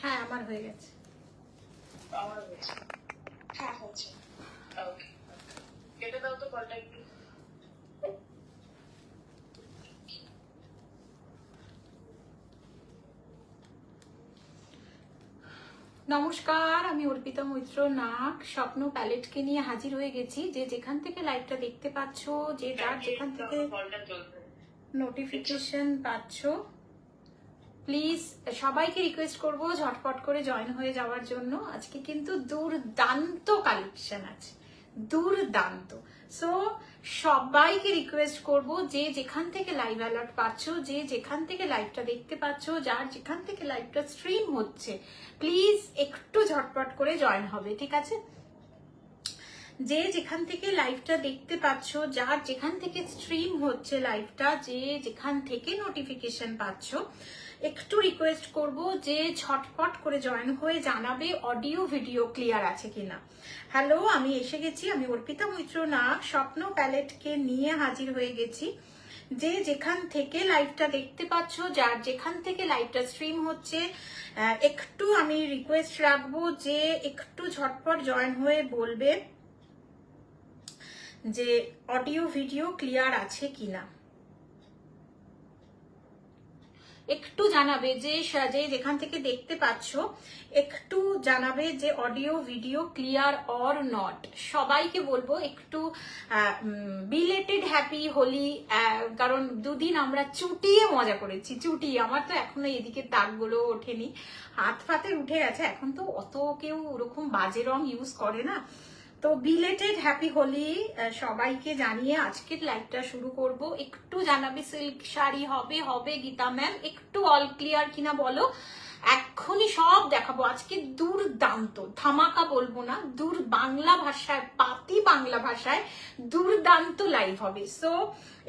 হ্যাঁ আমার হয়ে গেছে। হ্যাঁ হয়েছে। ওকে, কেটে দাও তো কলটা একটু। নমস্কার, আমি অর্পিতা মৈত্র নাগ স্বপ্ন প্যালেটকে নিয়ে হাজির হয়ে গেছি। যে যেখান থেকে লাইভটা দেখতে পাচ্ছ, যে যার যেখান থেকে নোটিফিকেশন পাচ্ছ, প্লিজ সবাইকে রিকোয়েস্ট করব ঝটপট করে জয়েন হয়ে যাওয়ার জন্য। আজকে কিন্তু দুর্দান্ত কালেকশন আছে, দুর্দান্ত। সো সবাইকে রিকোয়েস্ট করব যে যেখান থেকে লাইভ অ্যালার্ট পাচ্ছ, যে যেখান থেকে লাইভটা দেখতে পাচ্ছ, যার যেখান থেকে লাইভটা স্ট্রিম হচ্ছে, প্লিজ একটু ঝটপট করে জয়েন হবে, ঠিক আছে? যে যেখান থেকে লাইভটা দেখতে পাচ্ছ, যার যেখান থেকে স্ট্রিম হচ্ছে লাইভটা, যে যেখান থেকে নোটিফিকেশন পাচ্ছ, একটু রিকোয়েস্ট করব যে ঝটপট করে জয়েন হয়ে জানাবে অডিও ভিডিও ক্লিয়ার আছে কিনা। হ্যালো, আমি এসে গেছি, আমি অর্পিতা মৈত্র নাগ স্বপ্ন প্যালেটকে নিয়ে হাজির হয়ে গেছি। যে যেখান থেকে লাইভটা দেখতে পাচ্ছ, যার যেখান থেকে লাইভটা স্ট্রিম হচ্ছে, একটু আমি রিকোয়েস্ট রাখবো যে একটু ঝটপট জয়েন হয়ে বলবে যে অডিও ভিডিও ক্লিয়ার আছে কিনা। একটু জানাবে যে যেখান থেকে দেখতে পাচ্ছ, একটু জানাবে যে audio video clear or not. সবাইকে বলবো একটু বিলেটেড হ্যাপি হোলি, কারণ দুদিন আমরা চুটিয়ে মজা করেছি। চুটিয়ে আমার তো এখনো এদিকে দাগগুলো ওঠেনি, হাত ফাতে উঠে গেছে। এখন তো অত কেউ ওরকম বাজে রং ইউজ করে না। তো বিলেটেড হ্যাপি হোলি সবাইকে জানিয়ে আজকের লাইভটা শুরু করব। একটু জানাবে সিল্ক শাড়ি হবে হবে গীতা ম্যাম, একটু অল ক্লিয়ার কিনা বলো, এক্ষুনি সব দেখাবো। আজকে দুর্দান্ত ধামাকা বলবো না, বাংলা ভাষায়, পাতি বাংলা ভাষায় দুর্দান্ত লাইভ হবে। সো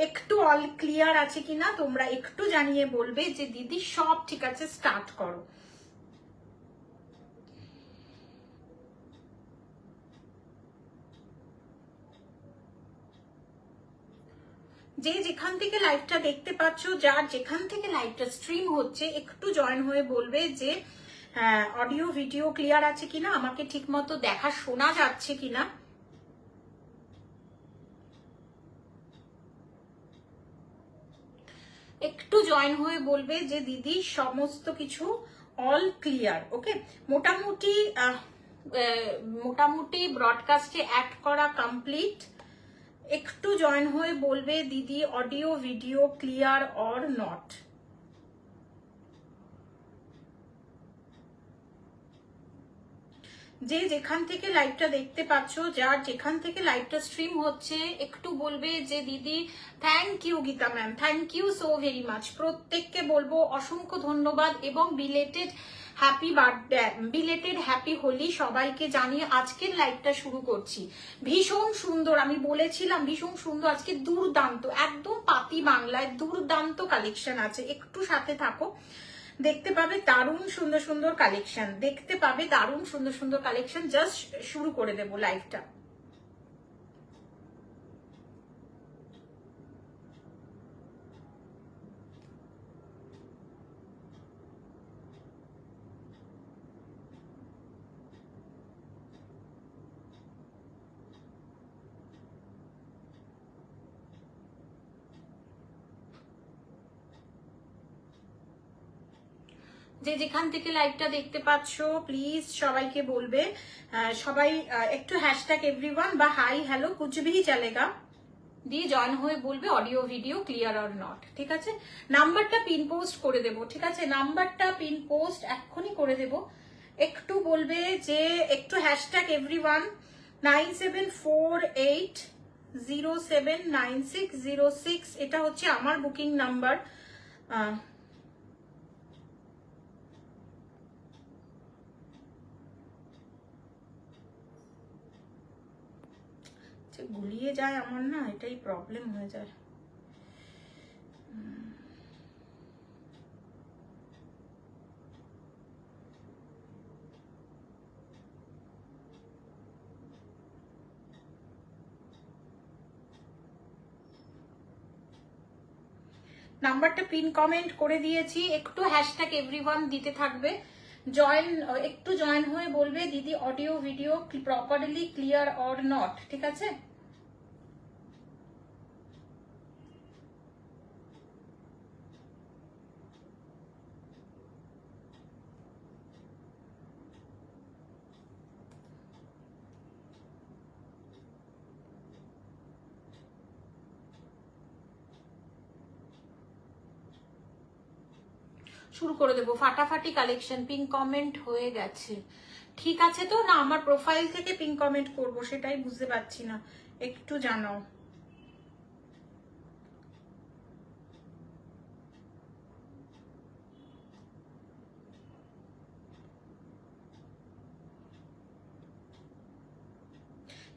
একটু অল ক্লিয়ার আছে কিনা তোমরা একটু জানিয়ে বলবে যে দিদি সব ঠিক আছে, স্টার্ট করো। যে যেখান থেকে লাইভটা দেখতে পাচ্ছ, যার যেখান থেকে লাইভটা স্ট্রিম হচ্ছে, একটু জয়েন হয়ে বলবে যে অডিও ভিডিও ক্লিয়ার আছে কিনা, আমাকে ঠিক মতো দেখা শোনা যাচ্ছে কিনা। একটু জয়েন হয়ে বলবে যে দিদি সমস্ত কিছু অল ক্লিয়ার। ওকে, মোটামুটি ব্রডকাস্টে অ্যাড করা কমপ্লিট। একটু জয়েন হয়ে বলবে দিদি audio video clear or not. যে যেখান থেকে লাইভটা দেখতে পাচ্ছ, যার যেখান থেকে লাইভটা স্ট্রিম হচ্ছে, একটু বলবে যে দিদি thank you Gita ma'am, thank you so very much. প্রত্যেককে বলবো অসংখ্য ধন্যবাদ এবং belated happy birthday, belated happy Holi সবাইকে জানিয়ে আজকের লাইভটা শুরু করছি। ভীষণ সুন্দর, আমি বলেছিলাম ভীষণ সুন্দর, আজকে দুর্দান্ত, একদম পাতি বাংলায় দুর্দান্ত কালেকশন আছে। একটু সাথে থাকো, দেখতে পাবে দারুণ সুন্দর সুন্দর কালেকশন, দেখতে পাবে দারুণ সুন্দর সুন্দর কালেকশন। জাস্ট শুরু করে দেবো লাইভটা। যে যেখান থেকে লাইভটা দেখতে পাচ্ছ, প্লিজ সবাইকে বলবে, সবাই একটু হ্যাশট্যাগ এভরিওয়ান বা হাই হ্যালো কুছ ভি চলেগা দিয়ে জয়েন হয়ে বলবে audio video clear or not. ঠিক আছে, নাম্বারটা পিন পোস্ট করে দেব, ঠিক আছে, নাম্বারটা পিন পোস্ট এক্ষুনি করে দেব। একটু বলবে যে একটু হ্যাশট্যাগ এভরিওয়ান 9748079606, এটা হচ্ছে আমার বুকিং নাম্বার। গুলিয়ে যায় আমার, না এটাই প্রবলেম হয়ে যায়। নাম্বারটা পিন কমেন্ট করে দিয়েছি, একটু হ্যাশট্যাগ এভরিওয়ান দিতে থাকবে। জয়েন, একটু জয়েন হয়ে বলবে দিদি audio video properly clear or not, ঠিক আছে? শুরু করে দেবো ফাটাফাটি কালেকশন। পিঙ্ক কমেন্ট হয়ে গেছে, ঠিক আছে তো? না আমার প্রোফাইল থেকে পিঙ্ক কমেন্ট করব সেটাই বুঝতে পারছি না, একটু জানাও।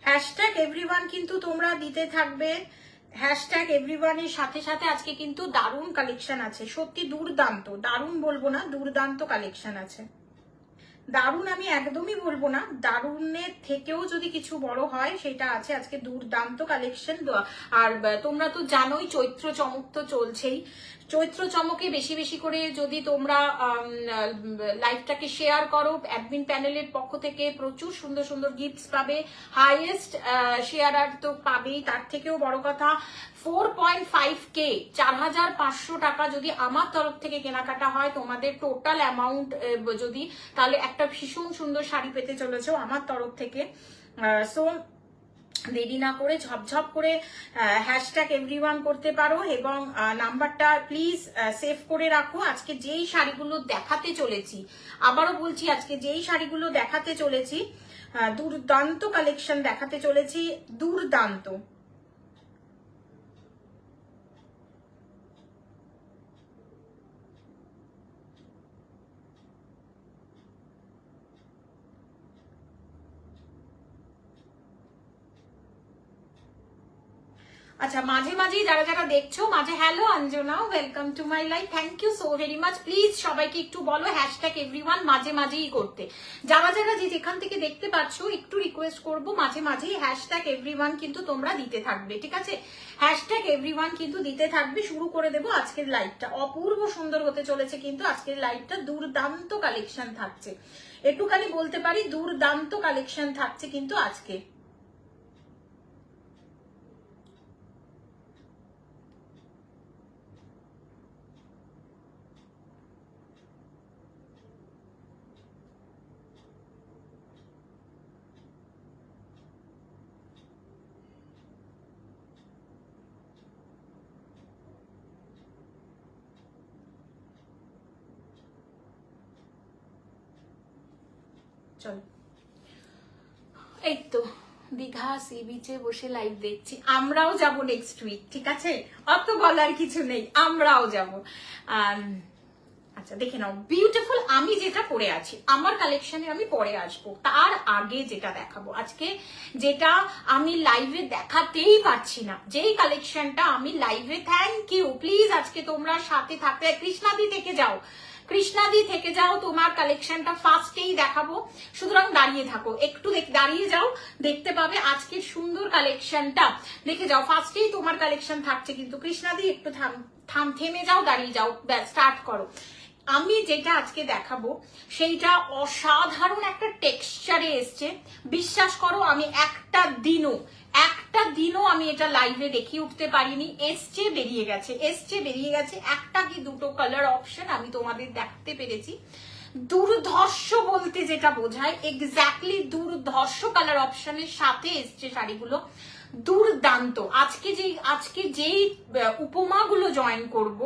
হ্যাশট্যাগ এভরিওয়ান কিন্তু তোমরা দিতে থাকবে, হ্যাশট্যাগ এভরিওয়ানের সাথে সাথে আজকে কিন্তু দারুণ কালেকশন আছে, সত্যি দুর্দান্ত, দারুণ বলবো না, দুর্দান্ত কালেকশন আছে। দারুণ আমি একদমই বলবো না, দারুণের থেকেও যদি কিছু বড় হয় সেটা আছে আজকে, দুর্দান্ত কালেকশন। আর তোমরা তো জানোই চৈত্র চমক তো চলছেই, চৈত্র চমকে বেশি বেশি করে যদি তোমরা লাইভটাকে শেয়ার করো, অ্যাডমিন প্যানেলের পক্ষ থেকে প্রচুর সুন্দর সুন্দর গিফটস পাবে, হাইয়েস্ট শেয়ারার তো পাবেই, তার থেকেও বড় কথা 4.5K 4,500 টাকা যদি আমার তরফ থেকে কেনাকাটা হয় তোমাদের টোটাল অ্যামাউন্ট যদি, তাহলে একটা ভীষণ সুন্দর শাড়ি পেতে চলেছো আমার তরফ থেকে। সো দেরি না করে ঝপঝপ করে হ্যাশট্যাগ এভরিওয়ান করতে পারো এবং নাম্বারটা প্লিজ সেভ করে রাখো। আজকে যেই শাড়িগুলো দেখাতে চলেছি, আবারও বলছি, আজকে যেই শাড়িগুলো দেখাতে চলেছি দুর্দান্ত কালেকশন দেখাতে চলেছি, দুর্দান্ত। আচ্ছা, মাঝে মাঝেই যারা যারা দেখছো মাঝে, hello Anjana, welcome to my life, thank you so very much. Please সবাইকে একটু বলো হ্যাশট্যাগ এভরিওয়ান মাঝে মাঝেই করতে। যারা যারা যেখান থেকে দেখতে পাচ্ছ একটু রিকোয়েস্ট করবো মাঝে মাঝেই হ্যাশট্যাগ এভরিওয়ান কিন্তু তোমরা দিতে থাকবে, ঠিক আছে? হ্যাশট্যাগ এভরিওয়ান কিন্তু দিতে থাকবে। শুরু করে দেবো আজকের লাইভটা, অপূর্ব সুন্দর হতে চলেছে কিন্তু আজকের লাইভটা, দুর্দান্ত কালেকশন থাকছে, একটুখানি বলতে পারি দুর্দান্ত কালেকশন থাকছে কিন্তু আজকে। চলো, এই তো দীঘা সি বিচে বসে লাইভ দেখছি, আমরাও যাব নেক্সট উইক, ঠিক আছে? অত বলার কিছু নেই, আমরাও যাব। আচ্ছা দেখে নাও, বিউটিফুল আমি যেটা পরে আছি আমার কালেকশনে আমি পরে আসবো, তার আগে যেটা দেখাবো আজকে, যেটা আমি লাইভে দেখাতেই পারছি না, যেই কালেকশনটা আমি লাইভে, থ্যাংক ইউ, প্লিজ আজকে তোমরা সাথে থাকতে, কৃষ্ণাদি থেকে যাও, কৃষ্ণাদি থেকে যাও, তোমার কালেকশনটা ফার্স্টেই দেখাবো, সুতরাং দাঁড়িয়ে থাকো, একটু দাঁড়িয়ে যাও, দেখতে পাবে আজকের সুন্দর কালেকশনটা, দেখে যাও, ফার্স্টেই তোমার কালেকশন থাকছে কিন্তু। কৃষ্ণাদি একটু থেমে যাও, দাঁড়িয়ে যাও, স্টার্ট করো। আমি যেটা আজকে দেখাবো সেইটা অসাধারণ একটা টেক্সচারে এসছে, বিশ্বাস করো আমি একটা দিনও আমি এটা লাইভে দেখিয়ে উঠতে পারিনি, এসছে বেরিয়ে গেছে, একটা কি দুটো কালার অপশন আমি তোমাদের দেখাতে পেরেছি। দুর্ধর্ষ বলতে যেটা বোঝায়, এক্স্যাক্টলি দুর্ধর্ষ কালার অপশনের সাথে এসছে শাড়িগুলো, দুর্দান্ত। আজকে যেই উপমাগুলো জয়েন করব,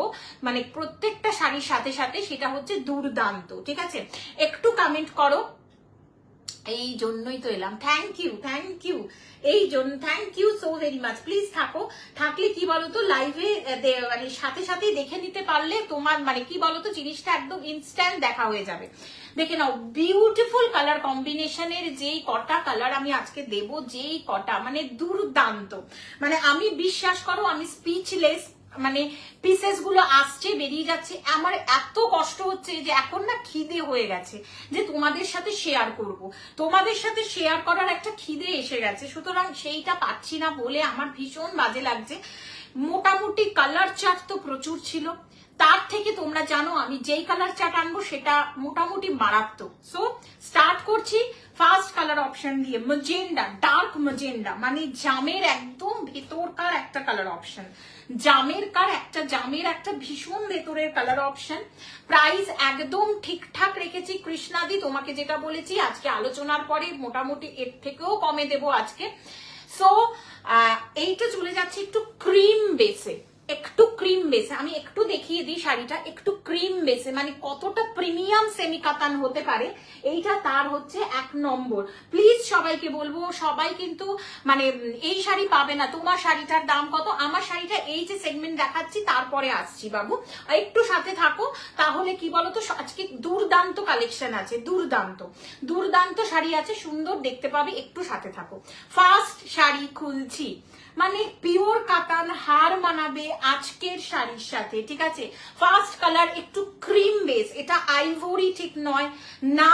মানে প্রত্যেকটা শাড়ির সাথে সাথে, সেটা হচ্ছে দুর্দান্ত, ঠিক আছে? একটু কমেন্ট করো, এই জন্যই তো এলাম, থ্যাংক ইউ, এই জন্য thank you so very much. Please থাকলে কি বলতো, লাইভে মানে সাথে সাথেই দেখে নিতে পারলে তোমার মানে কি বলতো, জিনিসটা একদম ইনস্ট্যান্ট দেখা হয়ে যাবে। দেখে নাও, বিউটিফুল কালার কম্বিনেশনের যেই কটা কালার আমি আজকে দেব, যেই কটা মানে দুর্দান্ত, মানে আমি বিশ্বাস করো আমি স্পিচলেস, মানে পিসেস গুলো আসছে বেরিয়ে যাচ্ছে, আমার এত কষ্ট হচ্ছে যে এখন না খিদে হয়ে গেছে যে তোমাদের সাথে শেয়ার করব, তোমাদের সাথে শেয়ার করার একটা খিদে এসে গেছে, সুতরাং সেইটা পাচ্ছি না বলে আমার ভীষণ বাজে লাগছে। মোটামুটি কালার চার্ট তো প্রচুর ছিল, তার থেকে তোমরা জানো আমি যেই কালার চার্ট আনবো সেটা মোটামুটি মারাত্মক। সো স্টার্ট করছি ফার্স্ট কালার অপশন দিয়ে, ম্যাজেন্ডা, ডার্ক ম্যাজেন্ডা, মানে জামের একদম ভেতরকার একটা কালার অপশন, জামের একটা ভীষণ ভেতরের কালার অপশন। প্রাইস একদম ঠিকঠাক রেখেছি কৃষ্ণাদি, তোমাকে যেটা বলেছি আজকে আলোচনার পরে মোটামুটি এর থেকেও কমে দেবো আজকে। সো এইটা চলে যাচ্ছে একটু ক্রিম বেসে, আমি একটু দেখিয়ে দিই শাড়িটা, একটু ক্রিম বেসে, মানে কতটা প্রিমিয়াম সেমি কাতান হতে পারে এইটা তার হচ্ছে 1 নম্বর। প্লিজ সবাইকে বলবো, সবাই কিন্তু মানে এই শাড়ি পাবে না। তোমার শাড়িটার দাম কত? আমার শাড়িটা এই যে সেগমেন্ট দেখাচ্ছি তারপরে আসছি বাবু, একটু সাথে থাকো। তাহলে কি বলতো, আজকে দুর্দান্ত কালেকশন আছে, দুর্দান্ত শাড়ি আছে, সুন্দর দেখতে পাবে, একটু সাথে থাকো। ফার্স্ট শাড়ি খুলছি, মানে পিওর কাতান হার মানাবে আজকের শাড়ির সাথে, ঠিক আছে। ফার্স্ট কালার একটু ক্রিম বেস, এটা আইভরি ঠিক নয় না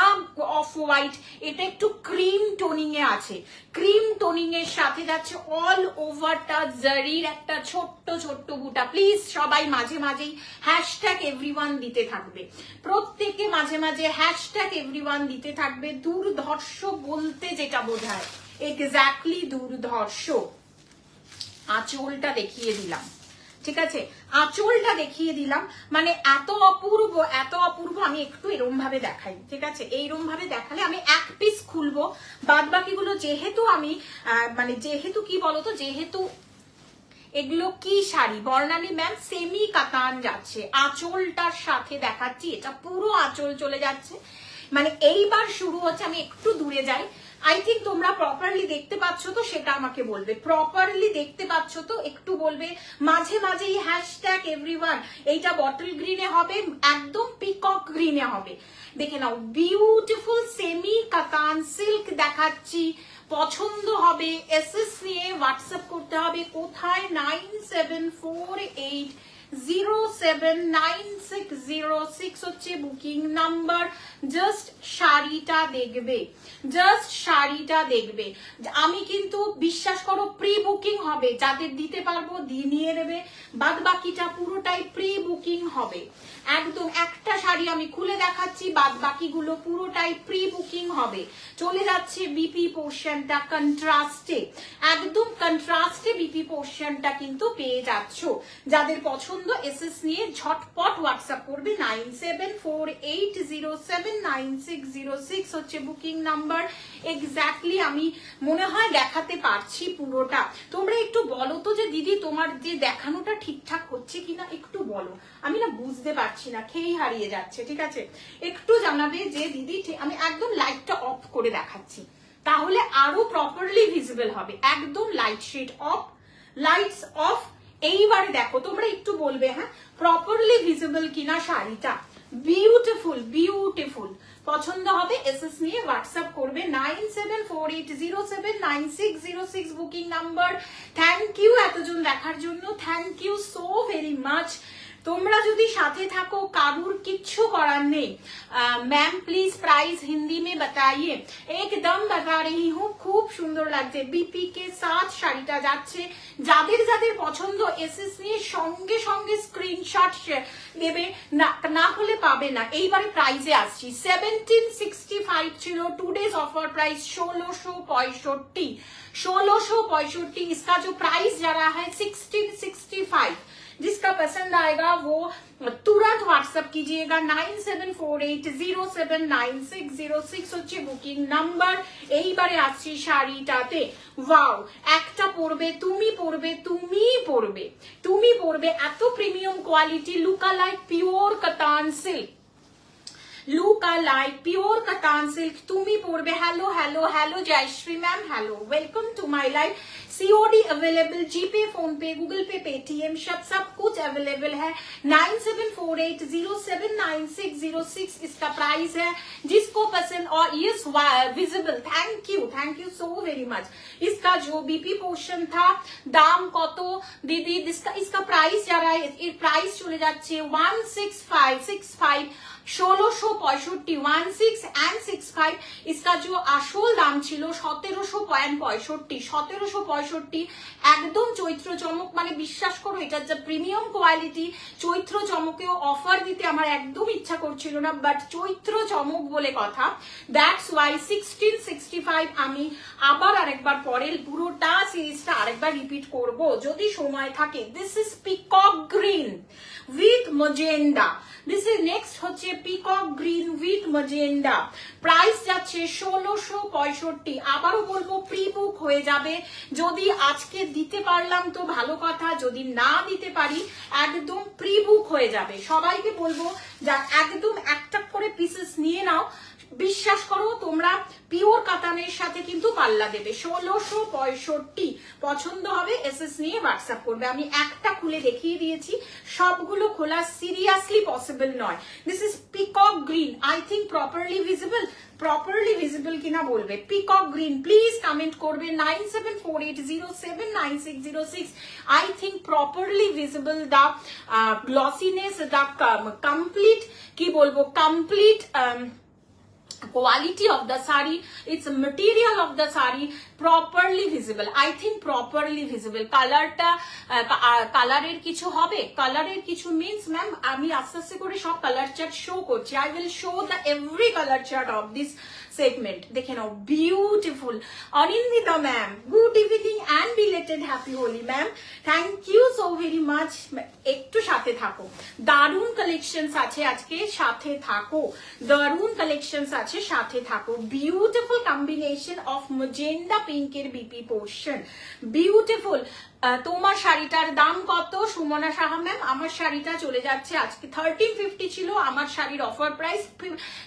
অফ হোয়াইট, এটা একটু ক্রিম টোনিং এ আছে। ক্রিম টোনিং এর সাথে যাচ্ছে অল ওভারটা জারির একটা ছোট্ট ছোট্ট বুটা। প্লিজ সবাই মাঝে মাঝেই হ্যাশট্যাগ এভরিওয়ান দিতে থাকবে, প্রত্যেকে মাঝে মাঝে হ্যাশট্যাগ এভরিওয়ান দিতে থাকবে। দুর্ধর্ষ বলতে যেটা বোঝায়, এক্স্যাক্টলি দুর্ধর্ষ। আঁচলটা দেখিয়ে দিলাম, ঠিক আছে, আঁচলটা দেখিয়ে দিলাম, মানে এত অপূর্ব। আমি একটু এরম ভাবে দেখাই, ঠিক আছে, এইরম ভাবে দেখালে আমি এক পিস খুলবো, বাদ বাকিগুলো যেহেতু আমি মানে যেহেতু কি বলতো, যেহেতু এগুলো কি শাড়ি বর্ণালী ম্যাম সেমি কাতান যাচ্ছে, আঁচলটার সাথে দেখাচ্ছি, এটা পুরো আঁচল চলে যাচ্ছে। মানে এইবার শুরু হচ্ছে, আমি একটু দূরে যাই, আই থিঙ্ক তোমরা প্রপারলি দেখতে পাচ্ছ তো, সেটা আমাকে বলবে। প্রপারলি দেখতে পাচ্ছ তো একটু বলবে, মাঝে মাঝেই হ্যাশট্যাগ এভরিওয়ান। এইটা বটল গ্রিনে হবে, একদম পিকক গ্রিনে হবে, দেখে নাও। বিউটিফুল সেমি কাতান সিল্ক দেখাচ্ছি, পছন্দ হবে এসএস নিয়ে হোয়াটসঅ্যাপ করতে হবে। কোথায়? 9748079606 হচ্ছে বুকিং নাম্বার। জাস্ট শাড়িটা দেখবে, আমি কিন্তু বিশ্বাস করো প্রি বুকিং হবে, যাদের দিতে পারবো নিয়ে নেবে, বাদ বাকিটা পুরোটাই প্রি বুকিং হবে। একদম একটা শাড়ি আমি খুলে দেখাচ্ছি, বাদ বাকিগুলো পুরোটাই প্রি বুকিং হবে। চলে যাচ্ছে বিপি পোর্শনটা কন্ট্রাস্টে, একদম কন্ট্রাস্টে বিপি পোর্শনটা কিন্তু পেয়ে যাচ্ছ। যাদের পছন্দ এসএস নিয়ে ঝটপট হোয়াটসঅ্যাপ করবে। 9748079606 হচ্ছে বুকিং নাম্বার। এক্স্যাক্টলি আমি মনে হয় দেখাতে পারছি পুরোটা। তোমরা একটু বলো তো যে দিদি তোমার যে দেখানোটা ঠিকঠাক হচ্ছে কিনা, একটু বলো, আমি না বুঝতে পারছি না, খেয়েই হারিয়ে যাচ্ছে, ঠিক আছে। একটু জানাবে যে দিদি, আমি একদম লাইটটা অফ করে দেখাচ্ছি, তাহলে আরো প্রপারলি ভিজিবল হবে। একদম light shade off, lights off. এইবারে দেখো, তোমরা একটু বলবে হ্যাঁ প্রপারলি ভিজিবল কিনা শাড়িটা। বিউটিফুল পছন্দ হবে এসএস নিয়ে হোয়াটসঅ্যাপ করবে। 9748079606 বুকিং নাম্বার। থ্যাংক ইউ এতজন দেখার জন্য, thank you so very much. তোমরা যদি সাথে থাকো, কারুর কিচ্ছু করার নেই। मैम प्लीज प्राइस हिंदी में बताइए। एकदम बता रही हूँ, খুব সুন্দর লাগছে। বিপি কে সাথ শাড়িটা যাচ্ছে, যাদের যাদের পছন্দ এসএস নিয়ে সঙ্গে সঙ্গে স্ক্রিনশট দেবে, না হলে পাবে না। এইবারে প্রাইসে আসছি, 1765 ছিল, টুডেজ অফার প্রাইস 1665। 1665 इसका जो प्राइस जा रहा है 1665। जिसका पसंद आएगा वो तुरंत व्हाट्सएप कीजिएगा। 9748079606 হচ্ছে বুকিং নাম্বার। এইবারে আসছি শাড়িটাতে। ওয়াও, একটা পরবে তুমি পরবে এত premium quality, lookalike pure katan silk, pure katan silk তুমি পরবে। Hello Jayashree ma'am, hello, welcome to my live. COD available, GPay, PhonePe, Google Pay, Paytm सब कुछ अवेलेबल है। 9748079606 इसका प्राइस है। जिसको पसंद, और yes visible, thank you so very much. इसका जो बीपी पोर्शन था, दाम কত दीदी, इसका प्राइस जा रहा है, प्राइस चले जाচ্ছে 1665। 1665 16 and 65 इसका जो আসল দাম ছিল 1765 1765 একদম চৈত্র চমক, মানে বিশ্বাস করো এটা যে প্রিমিয়াম কোয়ালিটি। চৈত্র চমকেও অফার দিতে আমার একদম ইচ্ছা করছিল না, বাট চৈত্র চমক বলে কথা, দ্যাটস ওয়াই 1665 আমি আবার আরেকবার পরের পুরোটা সিরিজটা আরেকবার রিপিট করব যদি সময় থাকে। This is peacock green with magenta, this is next হচ্ছে peacock green with magenta, price যাচ্ছে 1665। আবারও বলবো প্রি বুক হয়ে যাবে, যদি আজকে দিতে পারলাম তো ভালো কথা, যদি না দিতে পারি একদম প্রি বুক হয়ে যাবে। সবাইকে বলবো যা একদম একটা করে পিসেস নিয়ে নাও, বিশ্বাস করো তোমরা পিওর কাতানের সাথে কিন্তু পাল্লা দেবে। 1665 পছন্দ হবে এসএস নিয়ে হোয়াটসঅ্যাপ করবে। আমি একটা খুলে দেখিয়ে দিয়েছি, সবগুলো খোলা সিরিয়াসলি পসিবল নয়। This is peacock green, I think properly visible কিনা বলবে। পিকক গ্রিন প্লিজ কমেন্ট করবে 9748079606। I think properly visible, the glossiness, the complete কি বলবো complete quality of the saree, its material of the saree properly visible. I think properly visible. কালারটা কালারের কিছু হবে, কালারের কিছু মিন্স ম্যাম আমি আস্তে আস্তে করে সব কালার চার্ট শো করছি। I will show the every color chart of this segment. দেখে নাও, beautiful. Anindita ma'am good evening and belated happy Holi ma'am, thank you so very much. একটু সাথে থাকো, দারুণ কালেকশনস আছে আজকে, সাথে থাকো, দারুণ কালেকশনস আছে, সাথে থাকো। বিউটিফুল কম্বিনেশন অফ মজেন্ডা পিঙ্কের বিপি পোর্শন, বিউটিফুল। তোমার শাড়িটার দাম কত সুমনা সাহা ম্যাম? আমার শাড়িটা চলে যাচ্ছে আজকে 1350 ছিল, আমার শাড়ির অফার প্রাইস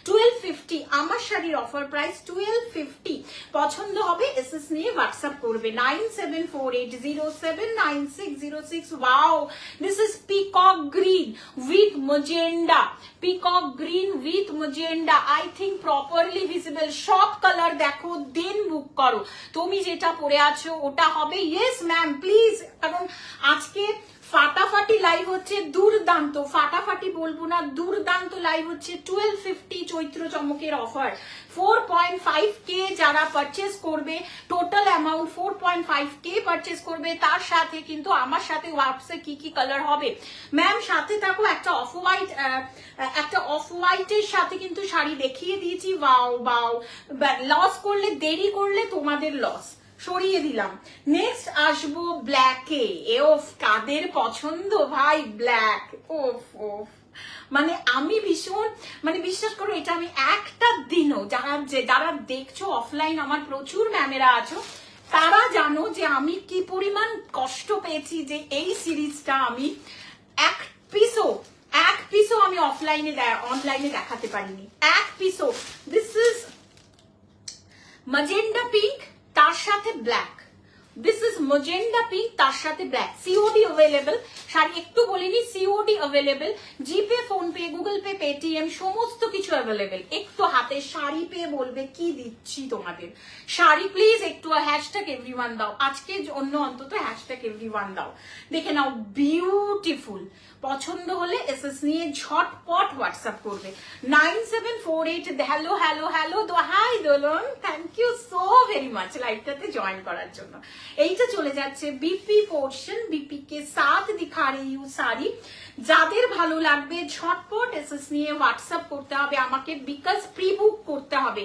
1250, আমার শাড়ির অফার প্রাইস 1250। পছন্দ হবে এসএস নিয়ে হোয়াটসঅ্যাপ করবে 9748079606। Wow, this is peacock green with magenta, peacock green with magenta. I think properly visible, সব কালার দেখো দেন বুক করো। তুমি যেটা পরে আছো ওটা হবে। ইয়েস ম্যাম প্লিজ, কারণ আজকে ফাটাফাটি লাইভ হচ্ছে, দুর্দান্ত, ফাটাফাটি বলবো না, দুর্দান্ত লাইভ হচ্ছে। 1250 চৈত্র চমকের অফার, 4.5K যারা পারচেস করবে, টোটাল অ্যামাউন্ট 4.5K পারচেস করবে, তার সাথে কিন্তু আমার সাথে হোয়াটসঅ্যাপে কি কি কালার হবে ম্যাম সাথে থাকো। একটা অফ হোয়াইটের সাথে কিন্তু শাড়ি দেখিয়ে দিয়েছি। ওয়াও ওয়াও, লস করলে, দেরি করলে তোমাদের লস, সরিয়ে দিলাম। নেক্সট আসবো ব্ল্যাকে। ওফ, কাদের পছন্দ ভাই ব্ল্যাক, ওফ ওফ, মানে আমি ভীষণ, মানে বিশ্বাস করো এটা আমি একটা দিনও, যারা দেখছো অফলাইন, আমার প্রচুর ম্যামেরা আছো, তারা জানো যে আমি কি পরিমাণ কষ্ট পেয়েছি যে এই সিরিজটা আমি এক পিসও আমি অনলাইনে দেখাতে পারিনি, এক পিসও। দিস ইজ ম্যাজেন্ডা পিঙ্ক, তার সাথে black, this is magenta pink, তার সাথে ব্ল্যাক। সিওডি অ্যাভেলেবল, শাড়ি একটু বলিনি, সিওডি অ্যাভেলেবল, জিপে, ফোনপে, গুগল পে, পেটিএম সমস্ত কিছু অ্যাভেলেবল। একটু হাতে শাড়ি পেয়ে বলবে কি দিচ্ছি তোমাদের। শাড়ি প্লিজ একটু হ্যাশট্যাগ এভরিওয়ান দাও, আজকে জন্য অন্তত হ্যাশট্যাগ এভরিওয়ান দাও। দেখে নাও, বিউটিফুল। পছন্দ হলে এসএস নিয়ে ঝটপট হোয়াটসঅ্যাপ করবে 9748। Hello hello hello, hi Dolon, thank you so very much লাইভটাতে জয়েন করার জন্য। এইটা চলে যাচ্ছে বিপি পোর্শন, বিপি কে সাথ দিখা রही हूं साड़ी। যাদের ভালো লাগবে ঝটপট এসএস নিয়ে হোয়াটসঅ্যাপ করতে হবে আমাকে, বিকজ প্রি বুক করতে হবে।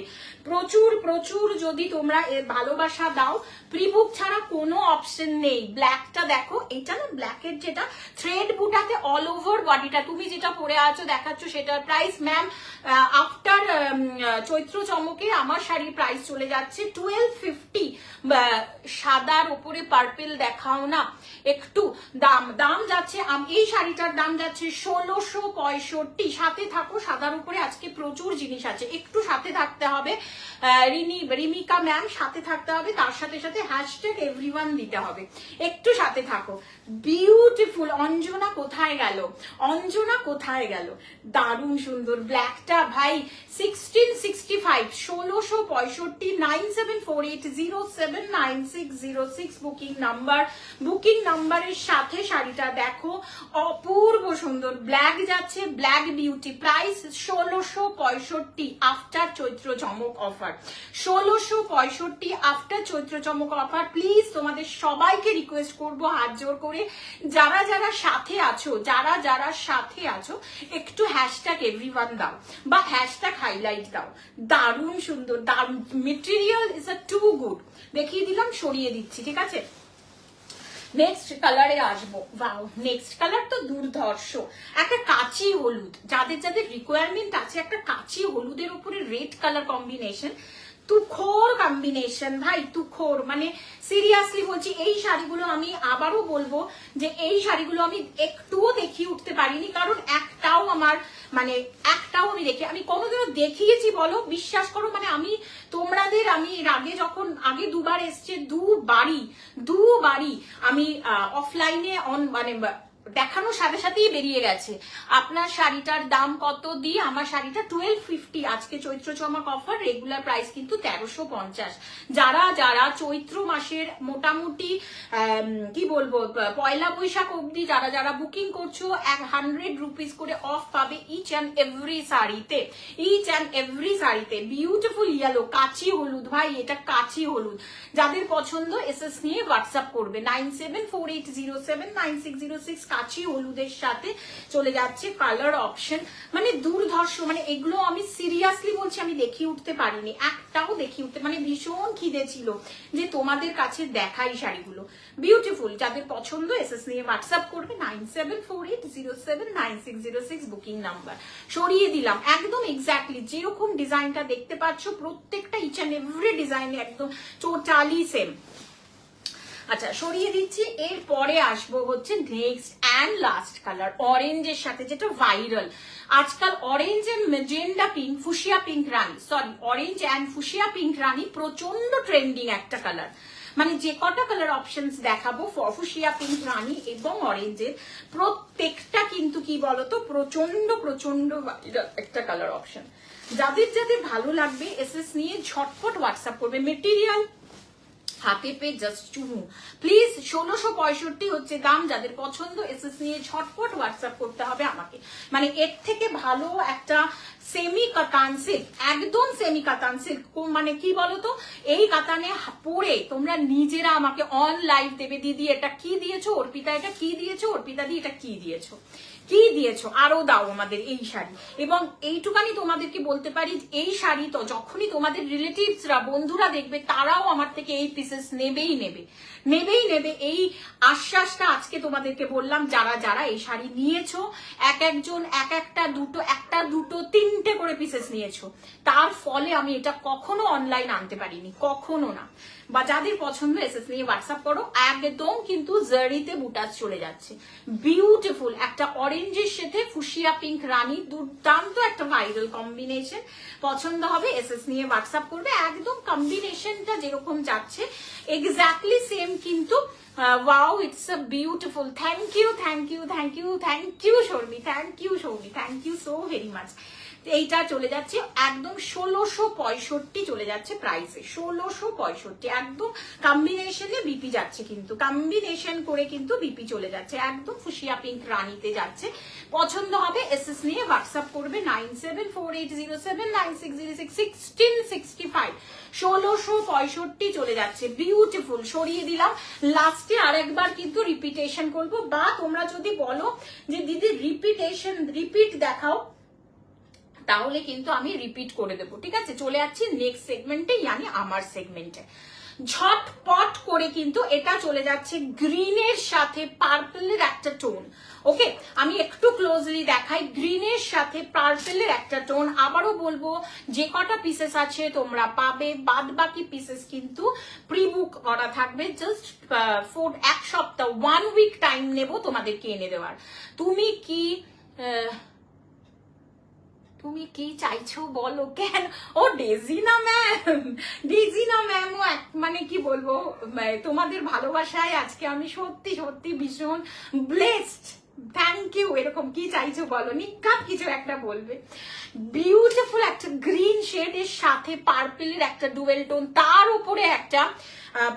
প্রচুর যদি তোমরা ভালোবাসা দাও, প্রি বুক ছাড়া কোনো অপশন নেই। ব্ল্যাকটা দেখো, এটা না ব্ল্যাকের যেটা থ্রেড বুটাতে অল ওভার বডিটা, তুমি যেটা পরে আছো দেখাচ্ছ সেটার প্রাইস ম্যাম আফটার চৈত্র চমকে আমার শাড়ির প্রাইস চলে যাচ্ছে 1250। সাদার উপরে পার্পেল দেখাও না, একটু দাম যাচ্ছে, এই শাড়িটার দাম যাচ্ছে 1665। সাথে থাকো, সাদার উপরে আজকে প্রচুর জিনিস আছে, একটু সাথে থাকতে হবে। রিমিকা ম্যাম সাথে থাকতে হবে, তার সাথে সাথে হ্যাশট্যাগ এভরিওয়ান দিতে হবে, একটু সাথে থাকো। বিউটিফুল। অঞ্জনা কোথায় গেল, অঞ্জনা কোথায় গেল, দারুণ সুন্দর ব্ল্যাকটা ভাই। 1665, 1665, 9606 বুকিং নাম্বার। বুকিং নাম্বারের সাথে শাড়িটা দেখো, অপূর্ব সুন্দর ব্ল্যাক যাচ্ছে, ব্ল্যাক বিউটি। প্রাইস 1665 আফটার চৈত্র চমক অফার, 1665 আফটার চৈত্র চমক অফার। প্লিজ তোমাদের সবাইকে রিকোয়েস্ট করবো হাত জোর করে, যারা যারা সাথে আছো, যারা যারা সাথে আছো, একটু হ্যাশট্যাগ এভরিওয়ান দাও বা হ্যাশট্যাগ হাইলাইট দাও। দারুণ সুন্দর, দারুণ material is a too good. দেখিয়ে দিলাম, সরিয়ে দিচ্ছি, ঠিক আছে। নেক্সট কালারে আসবো। ওয়াও, নেক্সট কালার তো দুর্ধর্ষ, একটা কাচি হলুদ। যাদের যাদের রিকোয়ারমেন্ট আছে একটা কাচি হলুদের উপরে রেড কালার কম্বিনেশন, তুখোর কম্বিনেশন ভাই, তুখোর। মানে সিরিয়াসলি বলছি, এই শাড়িগুলো আমি আবারও বলবো যে এই শাড়িগুলো আমি একটুও দেখিয়ে উঠতে পারিনি, কারণ একটাও আমার মানে একটাও আমি আমি কোনোদিনও দেখিয়েছি বলো, বিশ্বাস করো। মানে আমি তোমাদের, আমি এর আগে যখন আগে দুবার এসছে, দুবারই আমি অফলাইনে মানে দেখানোর সাথে সাথেই বেরিয়ে গেছে আপনার শাড়িটার দাম কত দিয়ে। আমার শাড়িটা 1250, আজকে চৈত্র চমক অফার, রেগুলার প্রাইস কিন্তু 1350। যারা যারা চৈত্র মাসের মোটামুটি কি বলবো পয়লা বৈশাখ অবধি যারা যারা বুকিং করছো, 100 রুপিস করে অফ পাবে ইচ অ্যান্ড এভরি শাড়িতে, ইচ অ্যান্ড এভরি শাড়িতে। বিউটিফুল ইয়েলো, কাচি হলুদ ভাই, এটা কাচি হলুদ। যাদের পছন্দ এসএস নিয়ে হোয়াটসঅ্যাপ করবে 9748079606। কাচি হলুদের সাথে চলে যাচ্ছে কালার অপশন, মানে দুর্ধর্ষ। মানে এগুলো আমি সিরিয়াসলি বলছি, আমি দেখিয়ে উঠতে পারিনি, একটাও দেখিয়ে উঠতে, মানে ভীষণ খিদে ছিল যে তোমাদের কাছে দেখাই শাড়িগুলো। বিউটিফুল, যাদের পছন্দ এসএস নিয়ে হোয়াটসঅ্যাপ করবে 9748079606 বুকিং নাম্বার। সরিয়ে দিলাম একদম এক্স্যাক্টলি যেরকম ডিজাইনটা দেখতে পাচ্ছ, প্রত্যেকটা ইচ অ্যান্ড এভরি ডিজাইন একদম টোটালি সেম। আচ্ছা, সরিয়ে দিচ্ছি। এরপরে আসবো হচ্ছে নেক্সট অ্যান্ড লাস্ট কালার, অরেঞ্জের সাথে, যেটা ভাইরাল আজকাল। Orange and magenta pink, fuchsia pink rani, sorry orange and fuchsia pink rani প্রচন্ড ট্রেন্ডিং একটা কালার। মানে যে কটা কালার অপশনস দেখাবো, ফুশিয়া পিঙ্ক রানী এবং অরেঞ্জের প্রত্যেকটা কিন্তু কি বলতো প্রচন্ড প্রচন্ড একটা কালার অপশন। যাদের যাদের ভালো লাগবে এসএস নিয়ে ঝটপট হোয়াটসঅ্যাপ করবে। মেটেরিয়াল হাতে পেয়ে জাস্ট চুমু। প্লিজ 1665 হচ্ছে দাম। যাদের পছন্দ এসএস নিয়ে ঝটপট হোয়াটসঅ্যাপ করতে হবে আমাকে। মানে এর থেকে ভালো একটা সেমি কাতান সিল্ক, একদম সেমি কাতান সিল্ক, মানে কি বলতো এই কাতানে পরে তোমরা নিজেরা আমাকে অন লাইভ দেবে, দিদি এটা কি দিয়েছো, অর্পিতা এটা কি দিয়েছো, অর্পিতা দি এটা কি দিয়েছো, কি দিয়েছো, আরো দাও আমাদের এই শাড়ি। এবং এইটুকানি তোমাদেরকে বলতে পারি, এই শাড়ি তো যখনই তোমাদের রিলেটিভসরা বন্ধুরা দেখবে, তারাও আমার থেকে এই পিসেস নেবেই নেবে। এই আশ্বাসটা আজকে তোমাদেরকে বললাম। যারা যারা এই শাড়ি নিয়েছো, এক একজন একটা দুটো তিনটে করে পিসেস নিয়েছো, তার ফলে আমি এটা কখনো অনলাইন আনতে পারিনি, কখনো না। বা যাদের পছন্দ এসএস নিয়ে হোয়াটসঅ্যাপ করো। একদম কিন্তু জারিতে বুটাস চলে যাচ্ছে, বিউটিফুল একটা অরেঞ্জের সাথে ফুশিয়া পিঙ্ক রানী, দুর্দান্ত একটা ভাইরাল কম্বিনেশন। পছন্দ হবে এসএস নিয়ে হোয়াটসঅ্যাপ করবে। একদম কম্বিনেশনটা যেরকম যাচ্ছে এক্স্যাক্টলি সেম কিন্তু। Wow, it's a beautiful. Thank you Sharmi, thank you so very much. এইটা চলে যাচ্ছে একদম 1665 চলে যাচ্ছে প্রাইসে, 1665 একদম কম্বিনেশনে বিপি যাচ্ছে, কিন্তু কম্বিনেশন করে কিন্তু বিপি চলে যাচ্ছে, একদম ফুশিয়া পিঙ্ক রানীতে যাচ্ছে। পছন্দ হবে এসএস নিয়ে হোয়াটসঅ্যাপ করবে 9748079606 1665। 1665 চলে যাচ্ছে, বিউটিফুল। সরিয়ে দিলাম। লাস্টে আরেকবার কিন্তু রিপিটেশন করবো, বা তোমরা যদি বলো যে দিদি রিপিট দেখাও, তাহলে কিন্তু আমি রিপিট করে দেবো, ঠিক আছে। চলে যাচ্ছি নেক্সট সেগমেন্টে, ইয়ানি আমার সেগমেন্টে। ঝটপট করে কিন্তু এটা চলে যাচ্ছে গ্রিনের সাথে পার্পলের একটা টোন। ওকে, আমি একটু ক্লোজলি দেখাই। গ্রিনের সাথে পার্পলের একটা টোন। আবারও বলবো, যে কটা পিসেস আছে তোমরা পাবে, বাদ বাকি পিসেস কিন্তু প্রি বুক করা থাকবে। জাস্ট এক সপ্তাহ, 1 উইক টাইম নেব তোমাদেরকে এনে দেওয়ার। তুমি কি চাইছো বলো। কেন ও ডেজিনা ম্যামও মানে কি বলবো, তোমাদের ভালোবাসায় আজকে আমি সত্যি ভীষণ ব্লেসড। Thank you. এরকম কি চাইছো বলো, নিকাপ কিছু একটা বলবে। বিউটিফুল একটা গ্রিন শেডের সাথে পার্পেলের একটা ডুয়েল টোন, তার উপরে একটা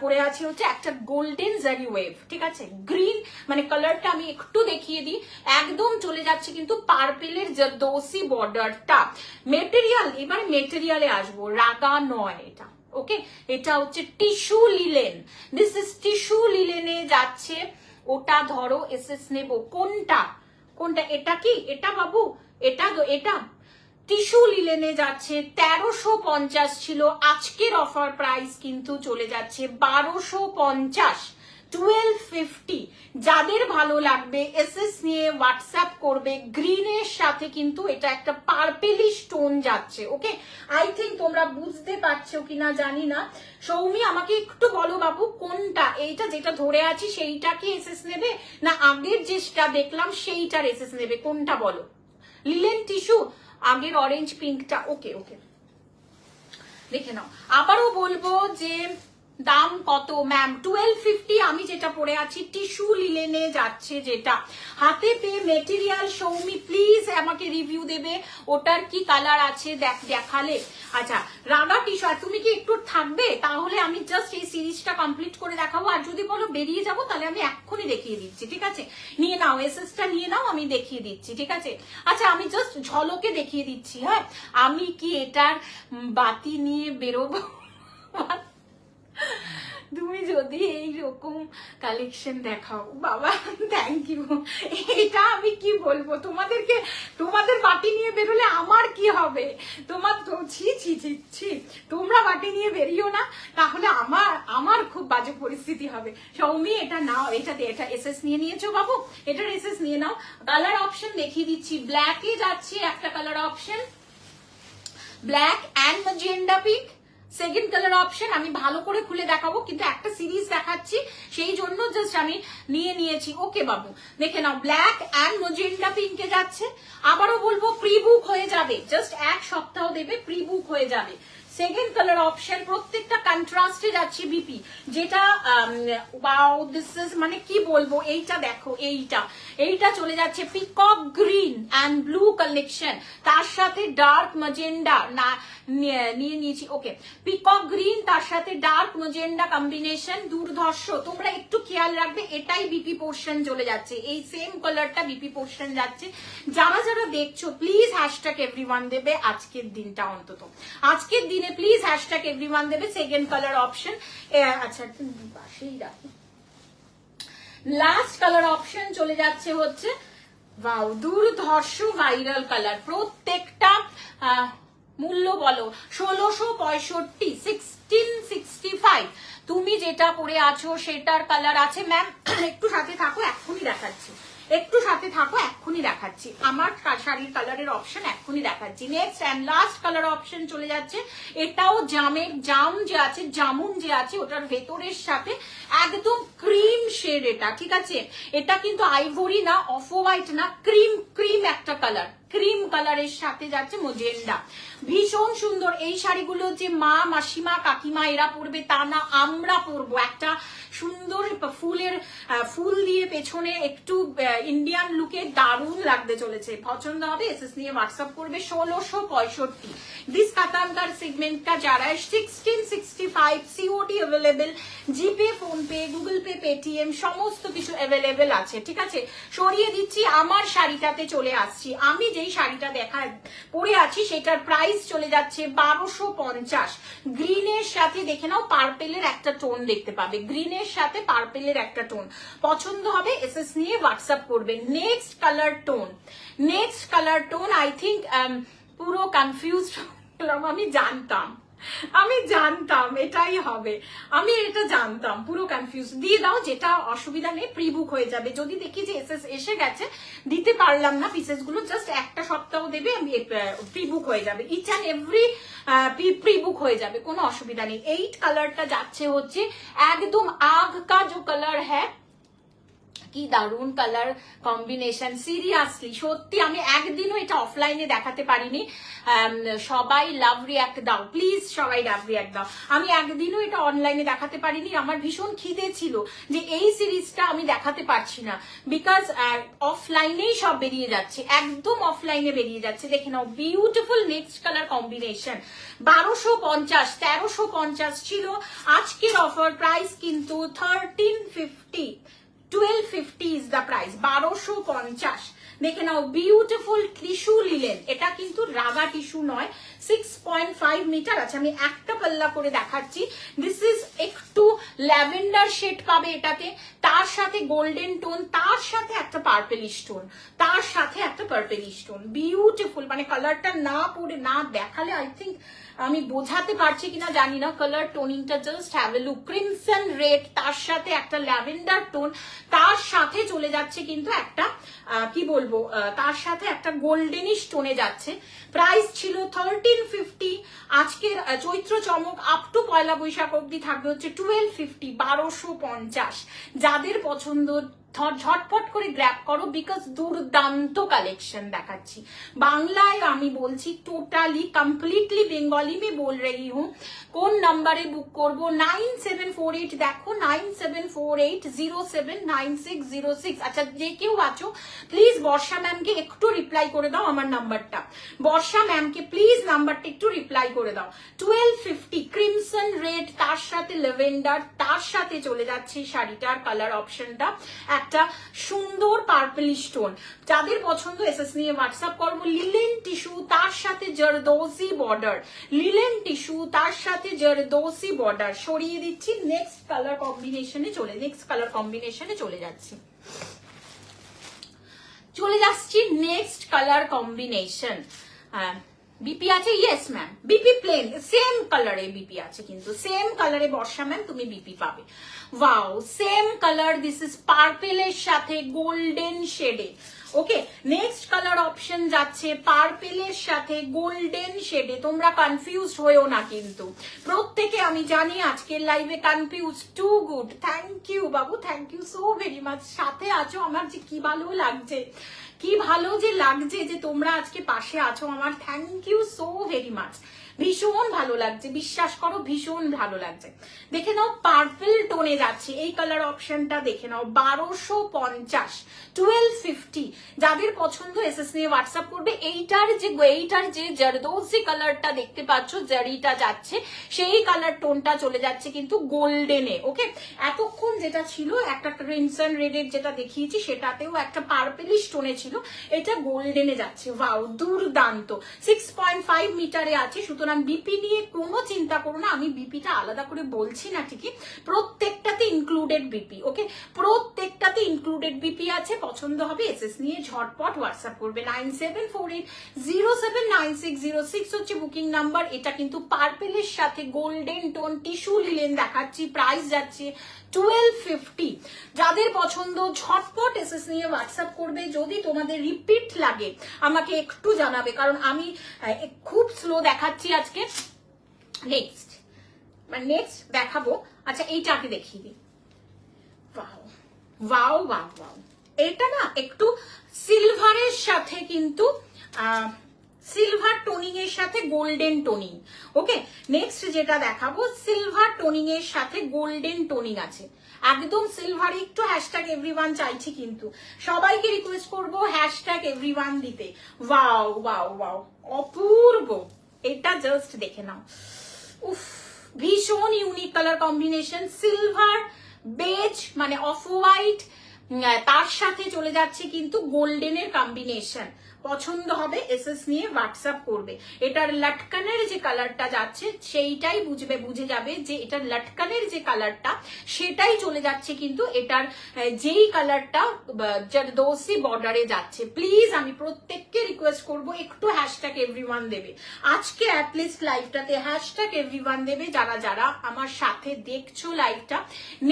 পরে আছে হচ্ছে একটা গোল্ডেন জারি ওয়েভ, ঠিক আছে। গ্রিন মানে কালারটা আমি একটু দেখিয়ে দিই, একদম চলে যাচ্ছে কিন্তু পার্পেলের জারদোসি বর্ডারটা। মেটেরিয়াল, এবার মেটেরিয়ালে আসবো, রাগা নয় এটা, ওকে। এটা হচ্ছে tissue linen, this is tissue লিলেনে যাচ্ছে। ওটা ধরো এসএস নেব, কোনটা কোনটা, এটা কি এটা বাবু, এটা তো এটা টিস্যু লিলেনে যাচ্ছে 1350 ছিল, আজকের অফার প্রাইস কিন্তু চলে যাচ্ছে 1250, 1250। যাদের ভালো লাগবে এসএস নিয়ে হোয়াটসঅ্যাপ করবে। গ্রিনের সাথে কিন্তু এটা একটা পার্পেলিশ টোন যাচ্ছে, ওকে। আই থিঙ্ক তোমরা বুঝতে পারছো কিনা জানি না। সৌমি আমাকে একটু বলো বাবু, কোনটা এইটা যেটা ধরে আছি সেইটা কি এসএস নেবে, না আগের যেটা দেখলাম সেইটার এসএস নেবে, কোনটা বলো। লিলেন টিস্যু, আগের অরেঞ্জ পিঙ্কটা, ওকে ওকে দেখে নাও। আবারও বলবো যে দাম কত ম্যাম, 1250। আমি যেটা পরে আছি টিস্যু লিলেনে যাচ্ছে, যেটা হাতে পেয়ে মেটেরিয়াল। সৌমি প্লিজ আমাকে রিভিউ দেবে ওটার কি কালার আছে, দেখালে। আচ্ছা রাগা টিস্যু, আর তুমি কি একটু থাকবে, তাহলে আমি জাস্ট এই সিরিজটা কমপ্লিট করে দেখাবো। আর যদি বলো বেরিয়ে যাবো তাহলে আমি এক্ষুনি দেখিয়ে দিচ্ছি, ঠিক আছে। নিয়ে নাও এসএসটা নিয়ে নাও, আমি দেখিয়ে দিচ্ছি, ঠিক আছে। আচ্ছা আমি জাস্ট ঝলকে দেখিয়ে দিচ্ছি, হ্যাঁ। আমি কি এটার বাতি নিয়ে বেরোবো? তুমি যদি এইরকম কালেকশন দেখাও বাবা, থ্যাংক ইউ। এটা আমি কি বলবো তোমাদেরকে, তোমাদের বাটি নিয়ে বেরোলে আমার কি হবে, তোমার তো ছি ছি ছি ছি, তোমরা বাটি নিয়ে বেরিও না, তাহলে আমার খুব বাজে পরিস্থিতি হবে। সৌমি এটা নাও, এটাতে এটা এসএস নিয়ে নিয়েছো বাবু, এটার এসএস নিয়ে নাও। কালার অপশন দেখিয়ে দিচ্ছি, ব্ল্যাকে যাচ্ছে একটা colour option, black and magenta pink. Second colour option আমি ভালো করে খুলে দেখাবো, কিন্তু একটা সিরিজ দেখাচ্ছি সেই জন্য জাস্ট আমি নিয়ে নিয়েছি, ওকে বাবু দেখে নাও। ব্ল্যাক অ্যান্ড ম্যাজেন্ডা পিঙ্কে যাচ্ছে। আবারও বলবো প্রি বুক হয়ে যাবে, জাস্ট এক সপ্তাহ দেবে, প্রি বুক হয়ে যাবে। সেকেন্ড কালার অপশন প্রত্যেকটা কন্ট্রাস্টে যাচ্ছে বিপি, যেটা ওয়াও দিস ইজ মানে কি বলবো, এইটা দেখো, এইটা চলে যাচ্ছে peacock green and blue collection, তার সাথে ডার্ক ম্যাজেন্ডা না নিয়ে নিয়েছি, ওকে। পিকক গ্রিন তার সাথে ডার্ক ম্যাজেন্ডা কম্বিনেশন, দুর্ধর্ষ। তোমরা একটু খেয়াল রাখবে, এটাই বিপি পোর্শন চলে যাচ্ছে, এই সেম কালারটা বিপি পোর্শন যাচ্ছে। যারা যারা দেখছো প্লিজ হ্যাশট্যাগ এভরিওয়ান দেবে আজকের দিনটা, অন্তত আজকের দিনে প্লিজ হ্যাশট্যাগ এভরিওয়ান দেবে। সেকেন্ড কালার অপশন, আচ্ছা পাশেই রাখি। লাস্ট কালার অপশন চলে যাচ্ছে হচ্ছে ওয়াও, দুর্ধর্ষ ভাইরাল কালার। প্রত্যেকটা মূল্য বলো 1665, 1665। তুমি যেটা পরে আছো সেটার কালার আছে ম্যাম, একটু সাথে থাকো, এক্ষুনি দেখাচ্ছি, একটু সাথে থাকো, এক্ষুনি দেখাচ্ছি। আমার শাড়ির কালারের অপশন এক্ষুনি দেখাচ্ছি। Next and last colour option চলে যাচ্ছে, এটাও জাম যে আছে, জামুন যে আছে ওটার ভেতরের সাথে একদম ক্রিম শেড, এটা ঠিক আছে। এটা কিন্তু আইভরি না, অফ হোয়াইট না, ক্রিম একটা কালার, ক্রিম কালারের সাথে যাচ্ছে মজেন্ডা। ভীষণ সুন্দর এই শাড়িগুলো যে মা মাসিমা কাকিমা এরা পরবে তা না, আমরা পরবো। একটা সুন্দর ফুল দিয়ে পেছনে একটু ইন্ডিয়ান লুকে দারুণ লাগতে চলেছে, পছন্দ হবে এসএস নিয়ে হোয়াটসঅ্যাপ করবে। 1665 দিস কাতানকার সেগমেন্টটা যারা 1665 সিওডি অ্যাভেলেবেল, জিপে ফোনপে গুগল পে পেটিএম সমস্ত কিছু অ্যাভেলেবেল আছে, ঠিক আছে। সরিয়ে দিচ্ছি, আমার শাড়িটাতে চলে আসছি। আমি যেই শাড়িটা পরে আছি সেটার প্রাইস চলে যাচ্ছে 1250। গ্রিনের সাথে দেখে নাও পার্পেলের একটা টোন দেখতে পাবে, গ্রিনের সাথে পার্পেলের একটা টোন, পছন্দ হবে এসএস নিয়ে হোয়াটসঅ্যাপ করবে। Next colour tone I think পুরো কনফিউজড হলাম, আমি জানতাম এটাই হবে, আমি এটা জানতাম, পুরো কনফিউজ। দিয়ে দাও, যেটা অসুবিধা নেই, প্রি বুক হয়ে যাবে। যদি দেখি যে এসএস এসে গেছে, দিতে পারলাম না পিসেস গুলো, জাস্ট একটা সপ্তাহ দেবে, আমি প্রি বুক হয়ে যাবে, each and every pre book হয়ে যাবে, কোনো অসুবিধা নেই। 8 কালারটা যাচ্ছে হচ্ছে একদম আগ কা जो कलर है কি দারুণ কালার কম্বিনেশন, সিরিয়াসলি সত্যি আমি একদিনও এটা অফলাইনে দেখাতে পারিনি। সবাই লাভ রিয়াক্ট দাও প্লিজ, সবাই লাভ রিয়াক্ট দাও। আমি একদিনও এটা অনলাইনে দেখাতে পারিনি, আমার ভীষণ খিদে ছিল যে এই সিরিজটা আমি দেখাতে পারছি না, বিকজ অফলাইনেই সব বেরিয়ে যাচ্ছে, একদম অফলাইনে বেরিয়ে যাচ্ছে। দেখে নাও বিউটিফুল নেক্সট কালার কম্বিনেশন, 1250 1350 ছিল, আজকের অফার প্রাইস কিন্তু 1350, 1250 ইজ দ্য প্রাইস, 1250। দেখে নাও বিউটিফুল টিস্যু লিলেন, এটা কিন্তু রাগা টিস্যু নয়, 6.5 মিটার আছে। আমি একটা পাল্লা করে দেখাচ্ছি। দিস ইজ একটু ল্যাভেন্ডার শেড পাবে এটাতে, তার সাথে গোল্ডেন টোন, তার সাথে একটা পার্পেলিশ টোন, তার সাথে একটা পার্পেলিশ টোন, বিউটিফুল। মানে কালারটা না পরে না দেখালে আই থিঙ্ক আমি বোঝাতে পারছি কিনা জানি না, কালার টোনিংটা just have a look. Crimson red, তার সাথে একটা ল্যাভেন্ডার টোন, তার সাথে চলে যাচ্ছে কিন্তু একটা কি বলবো, তার সাথে একটা গোল্ডেনিশ টোনে যাচ্ছে। প্রাইস ছিল 1350, আজকের চৈত্র চমক আপ টু পয়লা বৈশাখ অব্দি থাকবে হচ্ছে 1250, 1250। যাদের পছন্দ ঝটপট করে গ্র্যাব করো, বিকজ দুর্দান্ত কালেকশন দেখাচ্ছি। বাংলায় আমি বলছি, টোটালি কমপ্লিটলি বেঙ্গলি में बोल रही हूँ। কোন নাম্বারে বুক করব? 9748, দেখো 9748079606। আচ্ছা, যে কেউ আছো প্লিজ বর্ষা ম্যামকে একটু রিপ্লাই করে দাও আমার নাম্বারটা, বর্ষা ম্যামকে প্লিজ নাম্বারটা একটু রিপ্লাই করে দাও। 1250 ক্রিমসন রেড, তার সাথে ল্যাভেন্ডার, তার সাথে চলে যাচ্ছে শাড়িটার কালার অপশনটা একটা সুন্দর পার্পলিশ টোন। যাদের পছন্দ এসএস নিয়ে হোয়াটসঅ্যাপ করবো। লিলেন টিস্যু, তার সাথে জরদোসি বর্ডার, লিলেন টিস্যু, তার সাথে জরদোসি বর্ডার। সরিয়ে দিচ্ছি, নেক্সট কালার কম্বিনেশনে চলে যাচ্ছি। Next colour combination. বিপি আছে? Yes ma'am, BP plain, same কালারে বিপি আছে, কিন্তু সেম কালারে বর্ষা ম্যাম তুমি বিপি পাবে। Wow, same colour, this is পার্পেলের সাথে গোল্ডেন শেডে। ওকে, নেক্সট কালার অপশন যাচ্ছে পার্পেলের সাথে গোল্ডেন শেডে। তোমরা কনফিউজ হয়েও না কিন্তু, প্রত্যেকে আমি জানি আজকের লাইভে confuse. Too good, thank you বাবু, thank you so very much. সাথে আছো, আমার যে কি ভালো লাগছে, কি ভালো যে লাগছে যে তোমরা আজকে পাশে আছো আমার। Thank you so very much, ভীষণ ভালো লাগছে, বিশ্বাস করো ভীষণ ভালো লাগছে। দেখে নাও পার্পল টোনে যাচ্ছে এই কালার অপশনটা, দেখে নাও 1250, 1250। যাদের পছন্দ এসএস নিয়ে হোয়াটসঅ্যাপ করবে। এইটার যে জরদোসি কালারটা দেখতে পাচ্ছ, জারিটা যাচ্ছে, সেই কালার টোনটা চলে যাচ্ছে কিন্তু গোল্ডেনে। ওকে, এতক্ষণ যেটা ছিল একটা ক্রিমসন রেডের যেটা দেখিয়েছি, সেটাতেও একটা পার্পলিশ টোনে ছিল, এটা গোল্ডেনে যাচ্ছে। ওয়াও, দুর্দান্ত। 6.5 মিটারে আছে, সুতরাং বিপি নিয়ে কোনো চিন্তা করো না। আমি বিপিটা আলাদা করে বলছি না, ঠিকই প্রত্যেকটাতে ইনক্লুডেড বিপি। ওকে, প্রত্যেকটাতে ইনক্লুডেড বিপি আছে। পছন্দ হবে এসএস নিয়ে ঝটপট হোয়াটসঅ্যাপ করবে। 9748079606 হচ্ছে বুকিং নাম্বার। এটা কিন্তু পার্পেলের সাথে গোল্ডেন টোন টিস্যু লিলেন দেখাচ্ছি, প্রাইস যাচ্ছে 1250। যাদের পছন্দ ঝটপট এসএস নিয়ে হোয়াটসঅ্যাপ করবে। যদি তোমাদের রিপিট লাগে আমাকে একটু জানাবে, কারণ আমি খুব স্লো দেখাচ্ছি আজকে। নেক্সট দেখাবো। আচ্ছা, এইটাকে দেখিয়ে দিই। ওয়াও ওয়াও ওয়াও ওয়াও, এটা না একটু সিলভারের সাথে কিন্তু সিলভার টোনিং এর সাথে গোল্ডেন টোনিং। ওকে, নেক্সট যেটা দেখাবো সিলভার টোনিং এর সাথে গোল্ডেন টোনিং আছে, একদম সিলভার। একটু হ্যাশট্যাগ এভরিওয়ান চাইছি, কিন্তু সবাইকে রিকোয়েস্ট করবো হ্যাশট্যাগ এভরিওয়ান দিতে। ওয়াও ওয়াও ওয়াও, অপূর্ব। এটা জাস্ট দেখে নাও, উফ, ভীষণ unique colour combination. Silver beige মানে অফ হোয়াইট, তার সাথে চলে যাচ্ছে কিন্তু গোল্ডেনের কম্বিনেশন। পছন্দ হবে এসএস নিয়ে হোয়াটসঅ্যাপ করবে। এটার লটকানের যে কালারটা যাচ্ছে সেইটাই বুঝে যাবে যে এটার লটকানের যে কালারটা সেটাই চলে যাচ্ছে কিন্তু এটার যেই কালারটা জরদোসি বর্ডারে যাচ্ছে। প্লিজ আমি প্রত্যেককে রিকোয়েস্ট করব একটু হ্যাশট্যাগ এভরিওয়ান দেবে আজকে, অ্যাটলিস্ট লাইভটাতে হ্যাশট্যাগ এভরিওয়ান দেবে যারা যারা আমার সাথে দেখছো লাইভটা।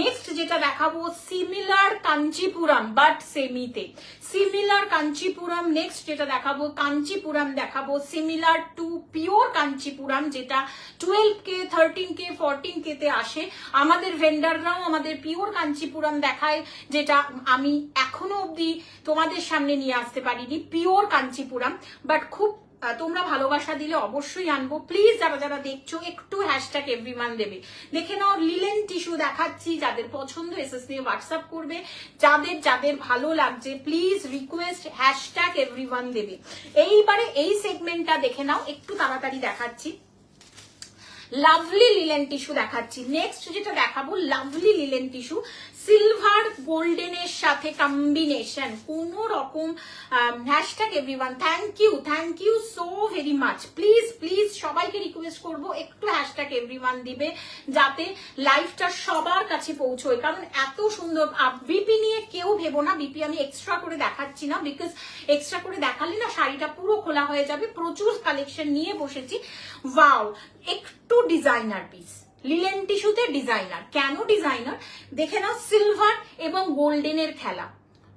নেক্সট যেটা দেখাবো সিমিলার কাঞ্চিপুরম, বাট সেমিতে সিমিলার কাঞ্চিপুরম। নেক্সট যেটা যেটা দেখাবো কাঞ্চিপুরাম দেখাবো, সিমিলার টু পিওর কাঞ্চিপুরাম, যেটা 12K 13K 14K তে আসে। আমাদের ভেন্ডাররাও আমাদের পিওর কাঞ্চিপুরাম দেখায়, যেটা আমি এখনো অবধি তোমাদের সামনে নিয়ে আসতে পারিনি পিওর কাঞ্চিপুরাম, বাট খুব তোমরা ভালোবাসা দিলে অবশ্যই আনবো। প্লিজ যারা যারা দেখছো একটু হ্যাশট্যাগ এভরিওয়ান দেবে। দেখে নাও লিলেন টিস্যু দেখাচ্ছি, যাদের পছন্দ এসএস নিয়ে হোয়াটসঅ্যাপ করবে, যাদের যাদের ভালো লাগছে প্লিজ রিকোয়েস্ট হ্যাশট্যাগ এভরিওয়ান দেবে। এইবারে এই সেগমেন্টটা দেখে নাও, একটু তাড়াতাড়ি দেখাচ্ছি। লাভলি লিলেন টিস্যু দেখাচ্ছি। নেক্সট যেটা দেখাবো লাভলি লিলেন টিস্যু, সিলভার গোল্ডেনের সাথে কম্বিনেশন, কোন রকম hashtag everyone. Thank you so very much. Please please সবাইকে রিকোয়েস্ট করবো একটু হ্যাশট্যাগ এভরিওয়ান দিবে, যাতে লাইভটা সবার কাছে পৌঁছয়। কারণ এত সুন্দর বিপি নিয়ে কেউ ভেবো না, বিপি আমি এক্সট্রা করে দেখাচ্ছি না, বিকজ এক্সট্রা করে দেখালে না শাড়িটা পুরো খোলা হয়ে যাবে। প্রচুর কালেকশন নিয়ে বসেছি। ওয়াও, একটু ডিজাইনার পিস, লিলেন টিস্যুতে ডিজাইনার। কেন ডিজাইনার দেখে নাও, সিলভার এবং গোল্ডেনের খেলা,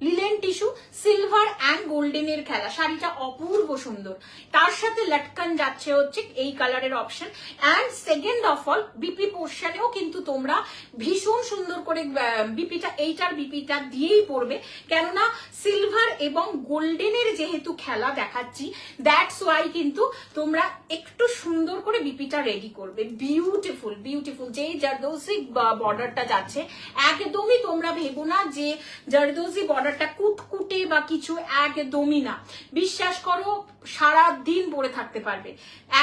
লিলেন টিস্যু সিলভার অ্যান্ড গোল্ডেনের খেলা, শাড়িটা অপূর্ব সুন্দর। তার সাথে লটকন যাচ্ছে হচ্ছে এই কালারের option. And second of all BP পোর্শনেও কিন্তু তোমরা ভীষণ সুন্দর করে বিপিটা, এইটার বিপিটা দিয়েই পড়বে, কেননা সিলভার এবং গোল্ডেনের যেহেতু খেলা দেখাচ্ছি, দ্যাটস ওয়াই কিন্তু তোমরা একটু সুন্দর করে বিপিটা রেডি করবে। Beautiful beautiful. যেই জারদৌসি বর্ডারটা যাচ্ছে, একদমই তোমরা ভেবো না যে জারদৌসি বর্ডারটা কুটকুটে বা কিছু, একদমই না। বিশ্বাস করো সারা দিন পরে থাকতে পারবে।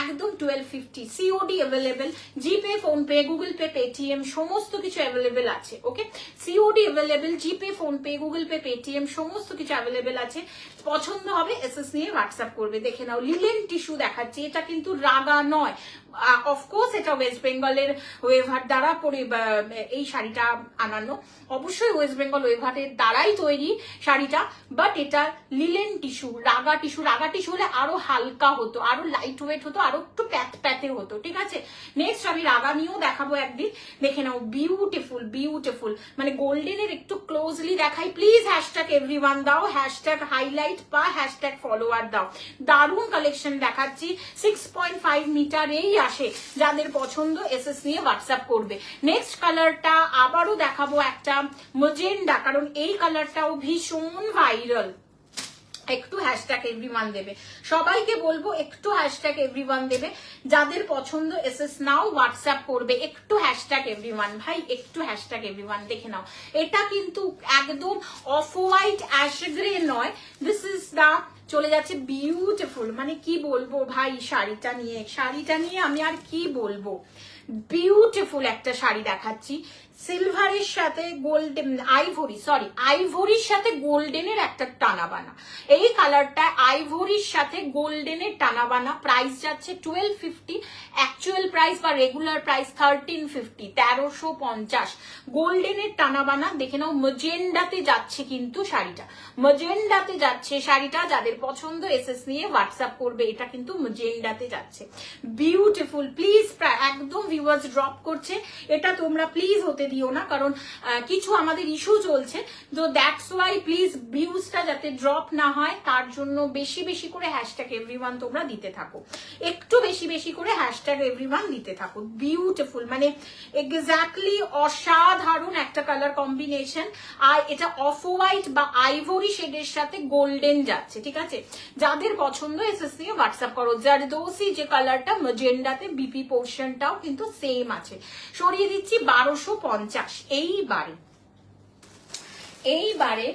একদম 1250 সিওডি অ্যাভেলেবেল, জিপে, ফোনপে, গুগল পে, পেটিএম সমস্ত কিছু অ্যাভেলেবেল আছে। ওকে, সিওডি অ্যাভেলেবেল, জিপে, ফোনপে, গুগল পে, পেটিএম সমস্ত কিছু অ্যাভেলেবেল আছে। পছন্দ হবে এসএস নিয়ে হোয়াটসঅ্যাপ করবে। দেখে নাও লিলেন টিস্যু দেখাচ্ছি, এটা কিন্তু রাগা নয়। অফকোর্স এটা ওয়েস্ট বেঙ্গলের ওয়েভার দ্বারা পরে এই শাড়িটা আনানো, অবশ্যই ওয়েস্ট বেঙ্গল ওয়েভারের দ্বারাই তৈরি শাড়িটা, বাট এটা লিলেন টিস্যু, রাগা টিস্যু। রাগা টিস্যু হলে আরো হালকা হতো, আরো লাইট ওয়েট হতো, আরো একটু প্যাতে হতো। ঠিক আছে, নেক্সট আমি রাগা নিয়েও দেখাবো একদিন। দেখে নাও বিউটিফুল বিউটিফুল, মানে গোল্ডেনের একটু ক্লোজলি দেখাই। প্লিজ হ্যাশট্যাগ এভরিওয়ান দাও, হ্যাশট্যাগ হাইলাইট বা হ্যাশট্যাগ ফলোয়ার দাও। দারুণ কালেকশন দেখাচ্ছি, 6.5 মিটারেই আসে। যাদের পছন্দ এসএস নিয়ে হোয়াটসঅ্যাপ করবে। নেক্সট কালারটা আবারও দেখাবো একটা ম্যাজেন্ডা, কারণ এই কালারটাও ভীষণ ভাইরাল। একটু হ্যাশট্যাগ এভরিওয়ান দেবে, সবাইকে বলবো একটু হ্যাশট্যাগ এভরিওয়ান দেবে। যাদের পছন্দ এসএস নাও হোয়াটসঅ্যাপ করবে, একটু হ্যাশট্যাগ এভরিওয়ান ভাই, একটু হ্যাশট্যাগ এভরিওয়ান। দেখে নাও এটা কিন্তু একদম অফ হোয়াইট অ্যাশ গ্রে নয়, দিস ইজ দা চলে যাচ্ছে বিউটিফুল। মানে কি বলবো ভাই, শাড়িটা নিয়ে আমি আর কি বলবো। বিউটিফুল একটা শাড়ি দেখাচ্ছি, সিলভারের সাথে গোল্ডেন, আইভরির সাথে গোল্ডেনের একটা টানাবানা। এই কালারটা আইভরির সাথে গোল্ডেনের টানাবানা। প্রাইস যাচ্ছে 1250, অ্যাকচুয়াল প্রাইস বা রেগুলার প্রাইস 1350, 1350। গোল্ডেনের টানাবানা। দেখে নাও ম্যাজেন্ডাতে যাচ্ছে কিন্তু শাড়িটা, ম্যাজেন্ডাতে যাচ্ছে শাড়িটা। যাদের পছন্দ এসএস নিয়ে হোয়াটসঅ্যাপ করবে, এটা কিন্তু ম্যাজেন্ডাতে যাচ্ছে। বিউটিফুল। প্লিজ একদম ভিউয়ার্স ড্রপ করছে, এটা তোমরা প্লিজ হতে দিও না, কারণ কিছু আমাদের ইস্যু চলছে, তো দ্যাটস ওয়াই প্লিজ ভিউজটা যাতে ড্রপ না হয় তার জন্য বেশি বেশি করে হ্যাশট্যাগ এভরিওয়ান তোমরা দিতে থাকো, একটু বেশি বেশি করে হ্যাশট্যাগ এভরিওয়ান দিতে থাকো। বিউটিফুল, মানে এক্স্যাক্টলি অসাধারণ একটা কালার কম্বিনেশন। আর এটা অফ হোয়াইট বা আইভরি শেডের সাথে গোল্ডেন যাচ্ছে। ঠিক আছে, যাদের পছন্দ এসএস নিয়ে হোয়াটসঅ্যাপ করো। জারদৌসি যে কালারটা ম্যাজেন্ডাতে, বিপি পোর্শনটাও কিন্তু সেম আছে। সরিয়ে দিচ্ছি 1250। এইবারে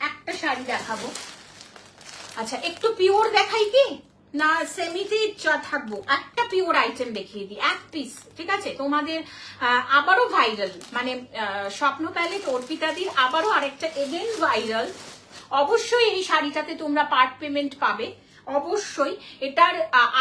একটা শাড়ি দেখাবো। আচ্ছা, একটু পিওর দেখাই কি না সেমিতে থাকবো? একটা পিওর আইটেম দেখিয়ে দিই, এক পিস। ঠিক আছে, তোমাদের আবারও ভাইরাল, মানে স্বপ্ন প্যালেট অর্পিতাদির আবারও আরেকটা এগেন ভাইরাল। অবশ্যই এই শাড়িটাতে তোমরা পার্ট পেমেন্ট পাবে, অবশ্যই। এটার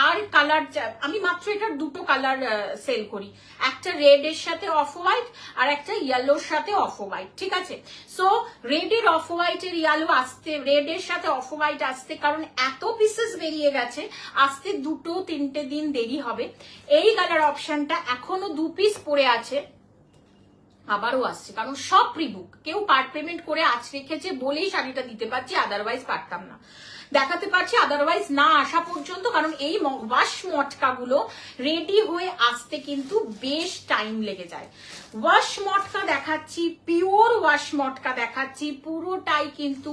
আর কালার, আমি মাত্র এটার দুটো কালার সেল করি, একটা রেড এর সাথে অফ হোয়াইট আর একটা ইয়েলোর সাথে অফ হোয়াইট। ঠিক আছে, সো রেড এর অফ হোয়াইট এর ইয়েলো আসতে, রেড এর সাথে অফ হোয়াইট আসতে, কারণ এত পিসেস বেরিয়ে গেছে, আসতে 2-3 দিন দেরি হবে। এই কালার অপশনটা এখনো 2 পিস পড়ে আছে, আবারও আসছে, কারণ সব প্রিবুক। কেউ পার্ট পেমেন্ট করে আজ রেখেছে বলেই শাড়িটা দিতে পারছি, আদারওয়াইজ পারতাম না। দেখাতে পারছি, আদারওয়াইজ না আসা পর্যন্ত, কারণ এই ওয়াশ মটকাগুলো রেডি হয়ে আসতে কিন্তু বেশ টাইম লেগে যায়। ওয়াশ মটকা দেখাচ্ছি, পিওর ওয়াশ মটকা দেখাচ্ছি, পুরোটাই কিন্তু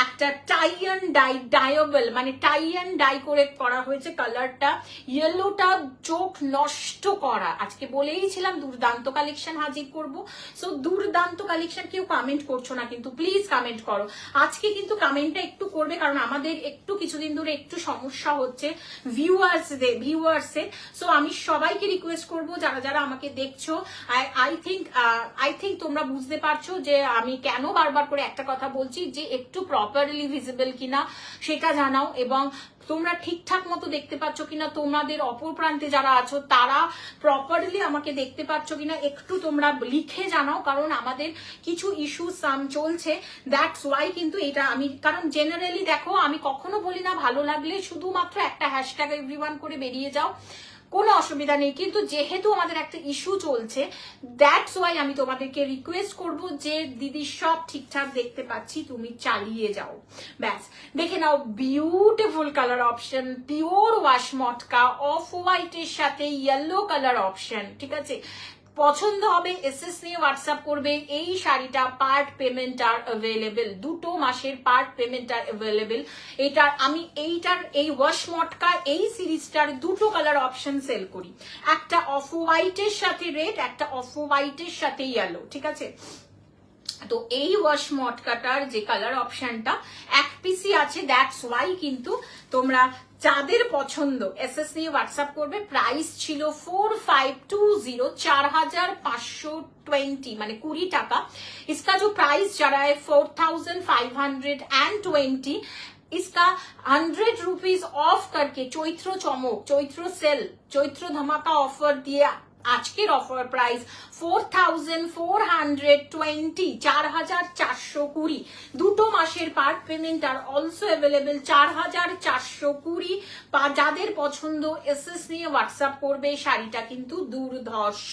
একটা টাই অ্যান্ড ডাই ডায়াবল, মানে টাই অ্যান্ড ডাই করে করা হয়েছে। কালারটা ইয়েলোটা চোখ নষ্ট করা। আজকে বলেইছিলাম দুর্দান্ত কালেকশন হাজির করব। সো দুর্দান্ত কালেকশন, কেউ কমেন্ট করছো না কিন্তু, প্লিজ কমেন্ট করো। আজকে কিন্তু কমেন্টটা একটু করবে, কারণ আমাদের একটু কিছুদিন ধরে একটু সমস্যা হচ্ছে ভিউয়ার্সের। সো আমি সবাইকে রিকোয়েস্ট করব, যারা যারা আমাকে দেখছো, আই থিঙ্ক তোমরা বুঝতে পারছো যে আমি কেন বারবার করে একটা কথা বলছি, যে একটু প্রপারলি ভিজিবল কিনা সেটা জানাও, এবং তোমরা ঠিকঠাক মতো দেখতে পাচ্ছ কিনা, তোমাদের অপর প্রান্তে যারা আছো তারা প্রপারলি আমাকে দেখতে পাচ্ছ কিনা একটু তোমরা লিখে জানাও, কারণ আমাদের কিছু ইস্যু চলছে। দ্যাটস ওয়াই কিন্তু এটা আমি, কারণ জেনারেলি দেখো আমি কখনো বলি না ভালো লাগলে শুধুমাত্র একটা হ্যাশট্যাগ এভরিওয়ান করে বেরিয়ে যাও, কোনো অসুবিধা নেই, কিন্তু যেহেতু আমাদের একটা ইস্যু চলছে, দ্যাটস ওয়াই আমি তোমাদেরকে রিকোয়েস্ট করব যে দিদি সব ঠিকঠাক দেখতে পাচ্ছি, তুমি চালিয়ে যাও, ব্যাস। দেখে নাও beautiful colour option, pure wash matka, off হোয়াইটের সাথে ইয়েলো কালার অপশন, ঠিক আছে। পছন্দ হবে এসএস নিয়ে হোয়াটসঅ্যাপ করবে। এই শাড়িটা পার্ট পেমেন্ট আর অ্যাভেলেবেল, 2 মাসের পার্ট পেমেন্ট আর অ্যাভেলেবেল। এটার আমি এই ওয়াশ মটকা এই সিরিজটার 2টো কালার অপশন সেল করি, একটা অফ হোয়াইটের সাথে রেড, একটা অফ হোয়াইটের সাথে ইয়েলো, ঠিক আছে। তো এই ওয়াশ মটকাটার যে কালার অপশনটা এক পিসি আছে, দ্যাটস ওয়াই কিন্তু তোমরা যাদের পছন্দ এসএস নিয়ে হোয়াটসঅ্যাপ করবে। প্রাইস ছিল 4520, 4520 মানে 20 টাকা। इसका जो प्राइस चला है 4520, इसका 100 रुपीज ऑफ करके चैत्र चमक, चैत्र सेल, चैत्र धमाका ऑफर दिया। আজকের অফার প্রাইস 4420, 4420। 2 মাসের part payment are also available 4420। যাদের পছন্দ এসএস নিয়ে হোয়াটসঅ্যাপ করবে। শাড়িটা কিন্তু দুর্ধর্ষ,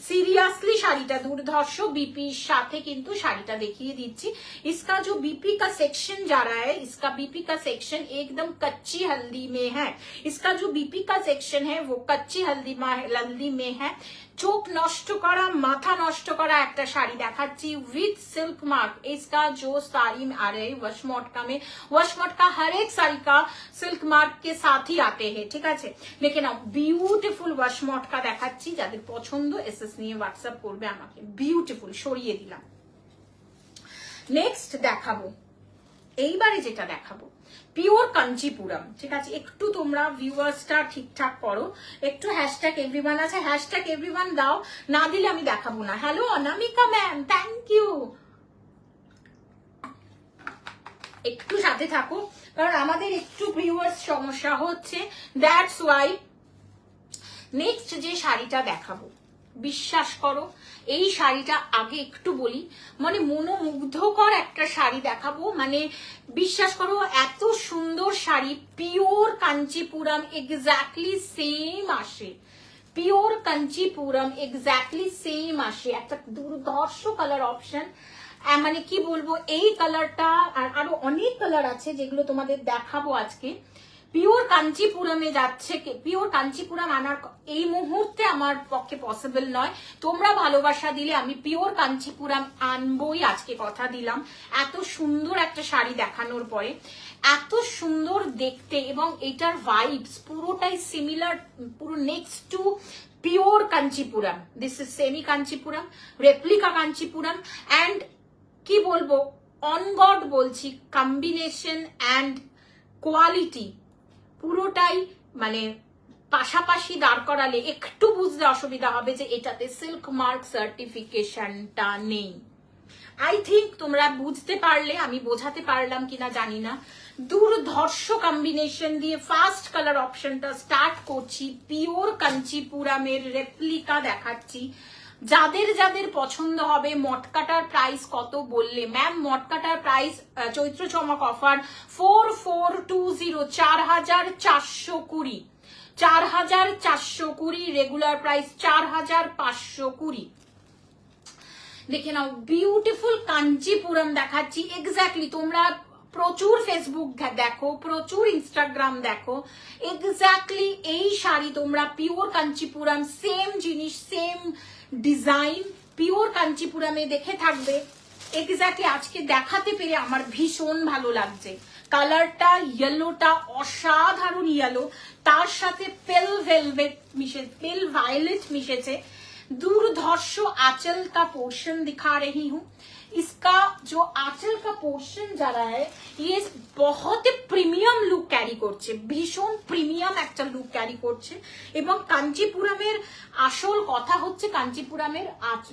সিরিয়াসলি শাড়িটা দুর্ধর্ষ। বিপির সাথে কিন্তু শাড়িটা দেখিয়ে দিচ্ছি। इसका जो बीपी का सेक्शन जा रहा है, इसका बीपी का सेक्शन एकदम कच्ची हल्दी में है। इसका जो बीपी का सेक्शन है वो कच्ची हल्दी में है। चोख नष्ट करा, माथा नष्ट करा একটা শাড়ি দেখাচ্ছি विथ सिल्क मार्क। इसका जो साड़ी में आ रहे हैं वश मटका में, वश मटका हर एक साड़ी का सिल्क मार्क के साथ ही आते हैं, ঠিক আছে। দেখে নাও বিউটিফুল ওয়াশ মটকা দেখাচ্ছি, যাদের পছন্দ এসএস নিয়ে হোয়াটসঅ্যাপ করবে আমাকে। বিউটিফুল, সরিয়ে দিলাম। নেক্সট দেখাবো, এইবারে যেটা দেখাবো পিওর কাঞ্চিপুরম, ঠিক আছে। একটু তোমরা ভিউয়ার্সটা ঠিকঠাক করো, একটু হ্যাশট্যাগ এভরিওয়ান আছে, হ্যাশট্যাগ এভরিওয়ান দাও, না দিলে আমি দেখাবো না। Hello Anamika ma'am, thank you. একটু সাথে থাকো, কারণ আমাদের একটু ভিউয়ার্স সমস্যা হচ্ছে, দ্যাটস ওয়াই। নেক্সট যে শাড়িটা দেখাবো, বিশ্বাস করো এই শাড়িটা আগে একটু বলি, মানে মনোমুগ্ধকর একটা শাড়ি দেখাবো, মানে বিশ্বাস করো এত সুন্দর sari. Pure Kanchipuram exactly same আসে, পিওর কাঞ্চিপুরম এক্স্যাক্টলি সেম আসে। একটা দুর্ধর্ষ কালার অপশন, মানে কি বলবো, এই কালারটা আর আরো অনেক কালার আছে যেগুলো তোমাদের দেখাবো আজকে। পিওর কাঞ্চিপুরমে যাচ্ছে, পিওর কাঞ্চিপুরম আনার এই মুহূর্তে আমার পক্ষে পসিবল নয়। তোমরা ভালোবাসা দিলে আমি পিওর কাঞ্চিপুরম আনবই, আজকে কথা দিলাম। এত সুন্দর একটা শাড়ি দেখানোর পরে, এত সুন্দর দেখতে, এবং এটার ভাইবস পুরোটাই সিমিলার, পুরো next to pure Kanchipuram. This is semi Kanchipuram, replica Kanchipuram, and কি বলবো, অন গড বলছি, কম্বিনেশন অ্যান্ড কোয়ালিটি পুরোটাই মানে পাশাপাশি দাঁড় করালে একটু বুঝতে অসুবিধা হবে যে এটাতে সিল্ক মার্ক সার্টিফিকেশনটা নেই। আই থিঙ্ক তোমরা বুঝতে পারলে, আমি বোঝাতে পারলাম কিনা জানি না। দুর্ধর্ষ কম্বিনেশন দিয়ে ফার্স্ট কালার অপশনটা স্টার্ট করছি। পিওর কাঞ্চিপুরমের রেপ্লিকা দেখাচ্ছি, যাদের যাদের পছন্দ হবে। মটকাটার প্রাইস কত বললে ম্যাম? মটকাটার প্রাইস চৈত্র চমক অফার 4420, 4420, 4420। Regular price 4520। দেখে নাও বিউটিফুল কাঞ্চিপুরম দেখাচ্ছি। এক্স্যাক্টলি তোমরা প্রচুর ফেসবুক দেখো, প্রচুর ইনস্টাগ্রাম দেখো, এক্স্যাক্টলি এই শাড়ি তোমরা পিওর কাঞ্চিপুরম, সেম জিনিস, সেম ডিজাইন, পিওর কাঞ্চিপুরমে দেখে থাকবে। এক্স্যাক্টলি আজকে দেখাতে পেরে আমার ভীষণ ভালো লাগছে। কালারটা ইয়েলোটা অসাধারণ ইয়েলো, তার সাথে পেল ভেলভেট মিশে, পেল ভায়োলেট মিশেছে। दुर्धर्ष आंचल का पोर्शन दिखा रही हूँ। इसका जो आंचल का पोर्शन जा रहा है ये बहुत प्रिमियम लुक कैरी করছে, ভীষণ প্রিমিয়াম একটা লুক ক্যারি করছে। এবং কাঞ্চিপুরমের আসল কথা হচ্ছে কাঞ্চিপুরমের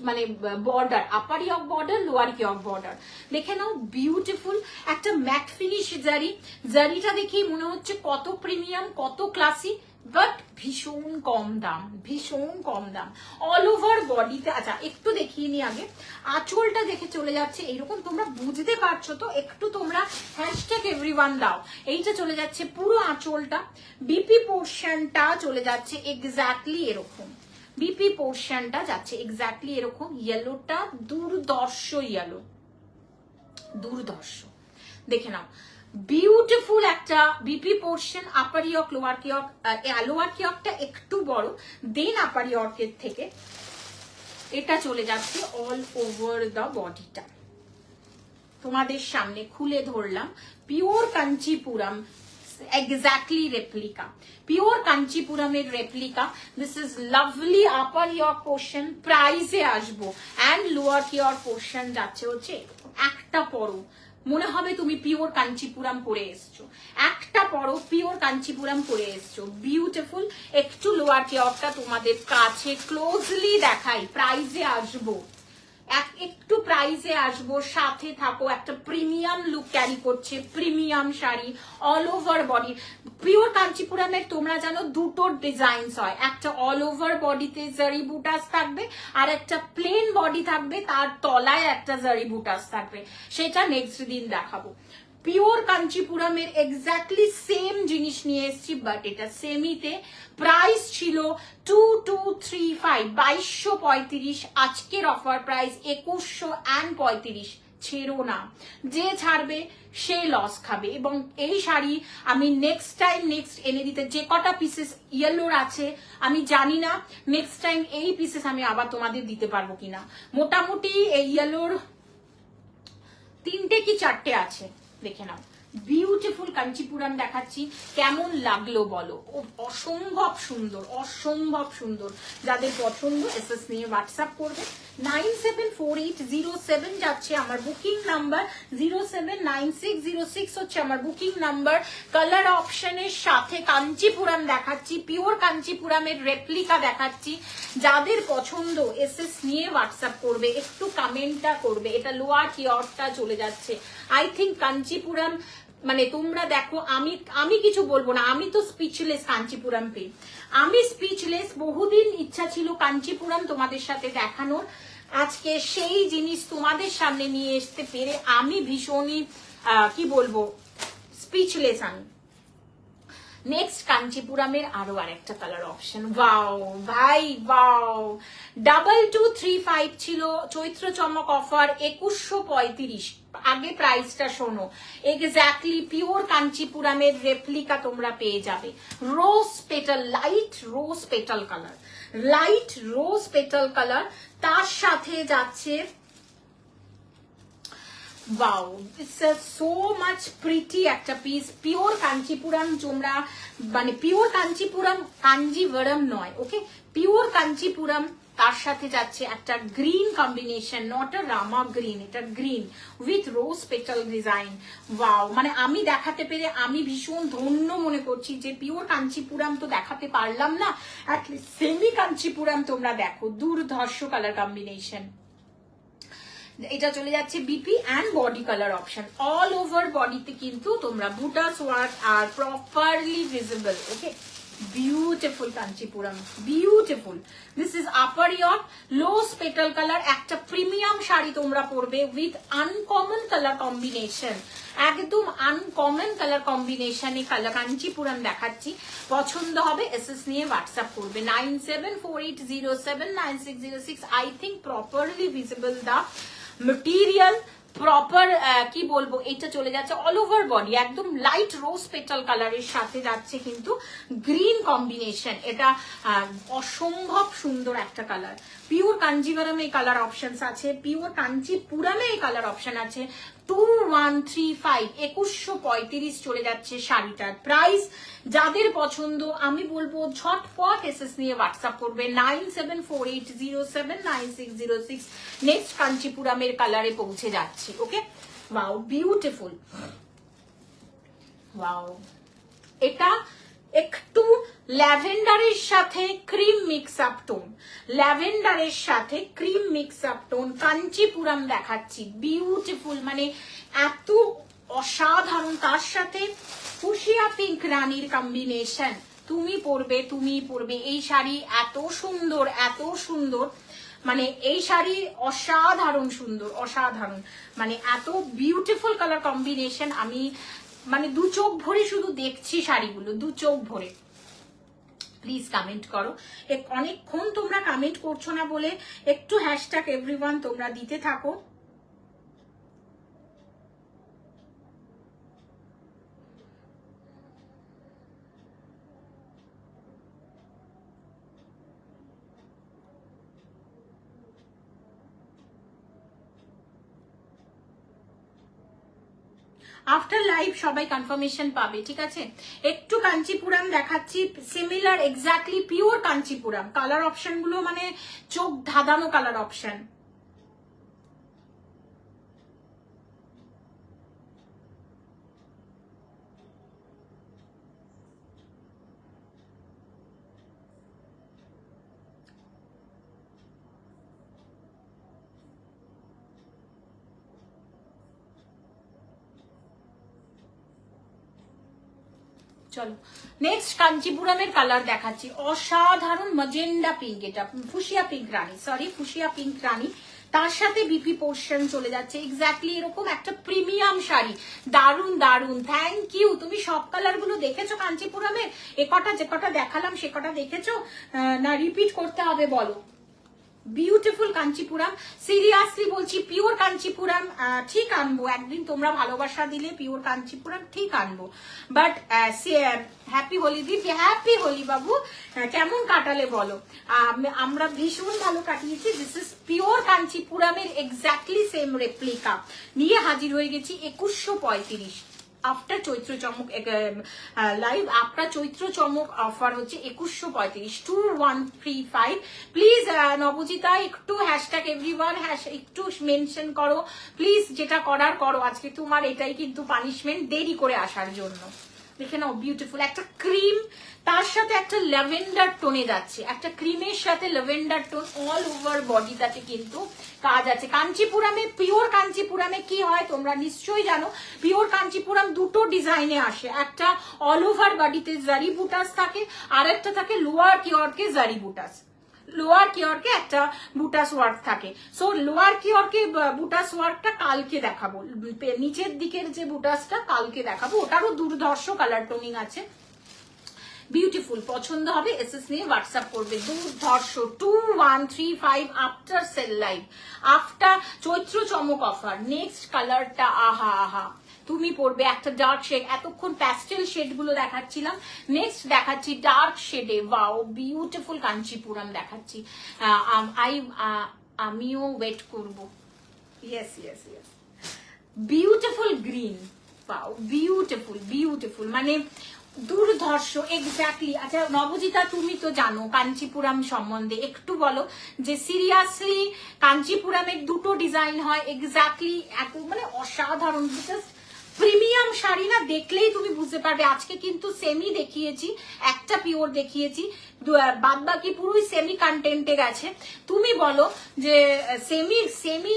মানে বর্ডার, আপার ইয়ক বর্ডার, লোয়ার ইয়ক বর্ডার দেখে নাও, বিউটিফুল একটা ম্যাট ফিনিশ জারি। জারিটা দেখি মনে হচ্ছে কত প্রিমিয়াম, কত ক্লাসি, বাট ভীষণ কম দাম, ভীষণ কম দাম। অল ওভার বডিতে, আচ্ছা একটু দেখিয়ে নি আগে, আঁচলটা দেখে চলে যাচ্ছে এইরকম, তোমরা বুঝতে পারছো তো, একটু তোমরা হ্যাশট্যাগ এভরিওয়ান দাও। এইটা চলে যাচ্ছে পুরো আঁচলটা, বিপি পোর্শনটা চলে যাচ্ছে এক্স্যাক্টলি এরকম, বিপি পোর্শনটা যাচ্ছে এক্স্যাক্টলি এরকম। ইয়েলোটা দুর্দর্শ ইয়েলো, দুর্দর্শ দেখে নাও, বিউটিফুল একটা বিপি পোর্শন। আপার ইয়ক, লোয়ার ইয়ক, লোয়ার ইয়কটা একটু বড়, দেন আপার ইয়কের থেকে এটা চলে যাচ্ছে অল ওভার দা বডিটা। তোমাদের সামনে খুলে ধরলাম pure Kanchipuram, exactly replica, pure কাঞ্চিপুরমের replica. This is lovely upper yoke portion, প্রাইসে আসবো, অ্যান্ড লোয়ার ইয়ক পোর্শন যাচ্ছে হচ্ছে একটা পরো মনে হবে তুমি পিওর কাঞ্চিপুরম পরে এসছো, একটা পরো পিওর কাঞ্চিপুরম পরে এসছো, বিউটিফুল। একটু লোয়ার ইয়কটা তোমাদের কাছে ক্লোজলি দেখাই, প্রাইসে আসবো, একটু প্রাইসে আসবো, সাথে থাকো। একটা প্রিমিয়াম লুক ক্যারি করছে, premium sari, all over body. Pure কাঞ্চিপুরমের তোমরা জানো দুটো ডিজাইনস হয়, একটা অল ওভার বডিতে জারি বুটাস থাকবে, আর একটা প্লেন বডি থাকবে, তার তলায় একটা জারি বুটাস থাকবে, সেটা নেক্সট দিন দেখাবো। পিওর কাঞ্চিপুরমের এক্স্যাক্টলি সেম জিনিস নিয়ে এসেছি, বাট এটা সেমিতে। প্রাইস ছিল 2235, 2235, আজকের অফার প্রাইস 2135। ছেড়ো না, যে ছাড়বে সে লস খাবে। এবং এই শাড়ি আমি নেক্সট টাইম এনে দিতে, যে কটা পিসেস ইয়েলোর আছে আমি জানি না, নেক্সট টাইম এই পিসেস আমি আবার তোমাদের দিতে পারবো কিনা। মোটামুটি এই ইয়েলোর 3টে কি 4টে আছে, দেখে নাও। বিউটিফুল কাঞ্চিপুরম দেখাচ্ছি, কেমন লাগলো বলো? অসম্ভব সুন্দর, অসম্ভব সুন্দর। যাদের পছন্দ এসএস নিয়ে হোয়াটসঅ্যাপ করবে। 974807 যাচ্ছে আমার বুকিং নাম্বার, 079606 হচ্ছে আমার বুকিং নাম্বার। কালার অপশনের সাথে কাঞ্চিপুরম দেখাচ্ছি, পিওর কাঞ্চিপুরমের রেপ্লিকা দেখাচ্ছি। যাদের পছন্দ এসএস নিয়ে হোয়াটসঅ্যাপ করবে, একটু কমেন্টটা করবে। এটা লোয়ার কিয়রটা চলে যাচ্ছে। আই থিঙ্ক কাঞ্চিপুরম মানে তোমরা দেখো, আমি কিছু বলবো না, আমি তো স্পিচলেস কাঞ্চিপুরম পেয়ে, আমি স্পিচলেস। বহুদিন ইচ্ছা ছিল কাঞ্চিপুরম তোমাদের সাথে দেখানোর, আজকে সেই জিনিস তোমাদের সামনে নিয়ে আসতে পেরে আমি ভীষণই কি বলবো, স্পিচলেস আমি। নেক্সট কাঞ্চিপুরমের আরো আরেকটা কালার অপশন, ওয়াও ভাই ওয়াও। 2235 ছিল চৈত্র চমক অফার, 2135। আগে প্রাইসটা শোনো, এক্স্যাক্টলি পিওর কাঞ্চিপুরমের রেপ্লিকা তোমরা পেয়ে যাবে। রোজ পেটাল, লাইট রোজ পেটাল কালার, লাইট রোজ পেটাল কালার, তার সাথে যাচ্ছে wow, it's so much pretty একটা পিস। পিওর কাঞ্চিপুরম তোমরা মানে পিওর কাঞ্চিপুরম, কাঞ্জিভরম নয়, ওকে, পিওর কাঞ্চিপুরম। তার সাথে যাচ্ছে একটা green combination, not a rama green, এটা green with rose petal design. Wow, মানে আমি দেখাতে পেরে আমি ভীষণ ধন্য মনে করছি যে পিওর কাঞ্চিপুরম তো দেখাতে পারলাম না, অ্যাটলিস্ট সেমি কাঞ্চিপুরম তোমরা দেখো। দুর্ধর্ষ কালার কম্বিনেশন। এটা চলে যাচ্ছে BP and body colour option. All over বডিতে কিন্তু তোমরা বুটাস ওয়ার্ক আর properly visible, okay. Beautiful Kanchipuram, beautiful. This is upper yoke, rose petal colour, একটা প্রিমিয়াম শাড়ি তোমরা পরবে উইথ আনকমন কালার কম্বিনেশন, একদম আনকমন কালার কম্বিনেশনে কালার কাঞ্চিপুরম দেখাচ্ছি। পছন্দ হবে এসএস নিয়ে হোয়াটসঅ্যাপ করবে। 9748079606। I think properly visible the material, proper কি বলবো, এটা চলে যাচ্ছে অল ওভার বডি, একদম লাইট রোজ পেটাল কালারের সাথে যাচ্ছে কিন্তু গ্রিন কম্বিনেশন। এটা অসম্ভব সুন্দর একটা কালার। পিওর কাঞ্জিভারমে এই কালার অপশনস আছে, পিওর কাঞ্চিপুরমে এই কালার অপশন আছে। 2135 2135 চলে যাচ্ছে শাড়িটার প্রাইস। যাদের পছন্দ আমি বলবো ঝটপট এসএস নিয়ে হোয়াটসঅ্যাপ করবে 9748079606। নেক্সট কাঞ্চিপুরমের কালারে পৌঁছে যাচ্ছে। ওকে, ওয়াও বিউটিফুল, ওয়াও। এটা একটু ল্যাভেন্ডারের সাথে ক্রিম মিক্স আপ টোন, ল্যাভেন্ডারের সাথে cream mix up tone Kanchipuram দেখাচ্ছি, বিউটিফুল, মানে এত অসাধারণ। তার সাথে ফুশিয়া পিঙ্ক রানীর কম্বিনেশন, তুমি পরবে এই শাড়ি, এত সুন্দর এত সুন্দর, মানে এই শাড়ি অসাধারণ সুন্দর, অসাধারণ, মানে এত বিউটিফুল কালার কম্বিনেশন। আমি মানে দু চোখ ভরে শুধু দেখছি শাড়িগুলো, দু চোখ ভরে। প্লিজ কমেন্ট করো, অনেকক্ষণ তোমরা কমেন্ট করছো না বলে একটু হ্যাশট্যাগ এভরিওয়ান তোমরা দিতে থাকো। আফটার লাইভ সবাই কনফার্মেশন পাবে, ঠিক আছে? একটু কাঞ্চিপুরম দেখাচ্ছি, similar exactly pure Kanchipuram. Colour option গুলো মানে চোখ ধাঁধানো কালার অপশন। চলো নেক্সট কাঞ্চিপুরমের কালার দেখাচ্ছি, অসাধারণ ম্যাজেন্ডা পিঙ্ক, এটা fuchsia pink rani, sorry fuchsia pink rani. তার সাথে বিপি পোর্শন চলে যাচ্ছে, এক্স্যাক্টলি এরকম একটা প্রিমিয়াম শাড়ি, দারুন দারুন। Thank you. তুমি সব কালার গুলো দেখেছো কাঞ্চিপুরমের? যে কটা দেখালাম সে কটা দেখেছো না রিপিট করতে হবে বলো? বিউটিফুল কাঞ্চিপুরম, সিরিয়াসলি বলছি পিওর কাঞ্চিপুরম ঠিক আনবো একদিন, তোমরা ভালোবাসা দিলে পিওর কাঞ্চিপুরম ঠিক আনবো। বাট হ্যাপি হোলি দিদি, হ্যাপি হোলি বাবু, কেমন কাটালে বলো? আমরা ভীষণ ভালো কাটিয়েছি। দিস ইজ পিওর কাঞ্চিপুরমের এক্স্যাক্টলি সেম রেপ্লিকা নিয়ে হাজির হয়ে গেছি 2135। আফটার চৈত্র চমক লাইভ, আপনার চৈত্র চমক অফার হচ্ছে 2135 2135। প্লিজ নবজিতা একটু হ্যাশট্যাগ এভরিওয়ান একটু মেনশন করো প্লিজ, যেটা করার করো। আজকে তোমার এটাই কিন্তু পানিশমেন্ট দেরি করে আসার জন্য। দেখে নাও বিউটিফুল একটা ক্রিম, তার সাথে একটা ল্যাভেন্ডার টোনে যাচ্ছে, একটা ক্রিমের সাথে ল্যাভেন্ডার টোন, অল ওভার বডিটাতে কিন্তু কাজ আছে। কাঞ্চিপুরমে পিওর কাঞ্চিপুরমে কি হয় তোমরা নিশ্চয়ই জানো, পিওর কাঞ্চিপুরম দুটো ডিজাইনে আসে, একটা অল ওভার বডিতে জারি বুটাস থাকে, আর একটা থাকে লোয়ার কিওরকে জারি বুটাস, লোয়ার কিওরকে একটা বুটাস ওয়ার্ক থাকে। সো লোয়ার কিওরকে বুটাস ওয়ার্কটা কালকে দেখাবো, নিচের দিকের যে বুটাসটা কালকে দেখাবো, ওটারও দুর্ধর্ষ কালার টোনিং আছে, বিউটিফুল। পছন্দ হবে এসএস নিয়ে হোয়াটসঅ্যাপ করবে। দুর্ধর্ষ 2135 আফটার সেল লাইভ, আফটার চৈত্র চমক অফার। নেক্সট কালারটা আহা আহা, তুমি পড়বে একটা ডার্ক শেড, এতক্ষণ প্যাস্টেল শেড গুলো দেখাচ্ছিলাম, নেক্সট দেখাচ্ছি ডার্ক শেডে। ওয়াও বিউটিফুল কাঞ্চিপুরম দেখাচ্ছি। আমিও ওয়েট করব। Yes yes yes, beautiful green, wow beautiful beautiful, মানে দুর্ধর্ষ এক্স্যাক্টলি। আচ্ছা নবজিতা তুমি তো জানো কাঞ্চিপুরম সম্বন্ধে, একটু বলো যে সিরিয়াসলি কাঞ্চিপুরমের দুটো ডিজাইন হয় এক্স্যাক্টলি এত মানে অসাধারণ, প্রিমিয়াম শাড়ি না, দেখলেই তুমি বুঝতে পারবে। আজকে কিন্তু সেমি দেখিয়েছি, একটা পিওর দেখিয়েছি, বাদ বাকি পুরোই সেমি কন্টেন্টে গেছে। তুমি বলো যে সেমি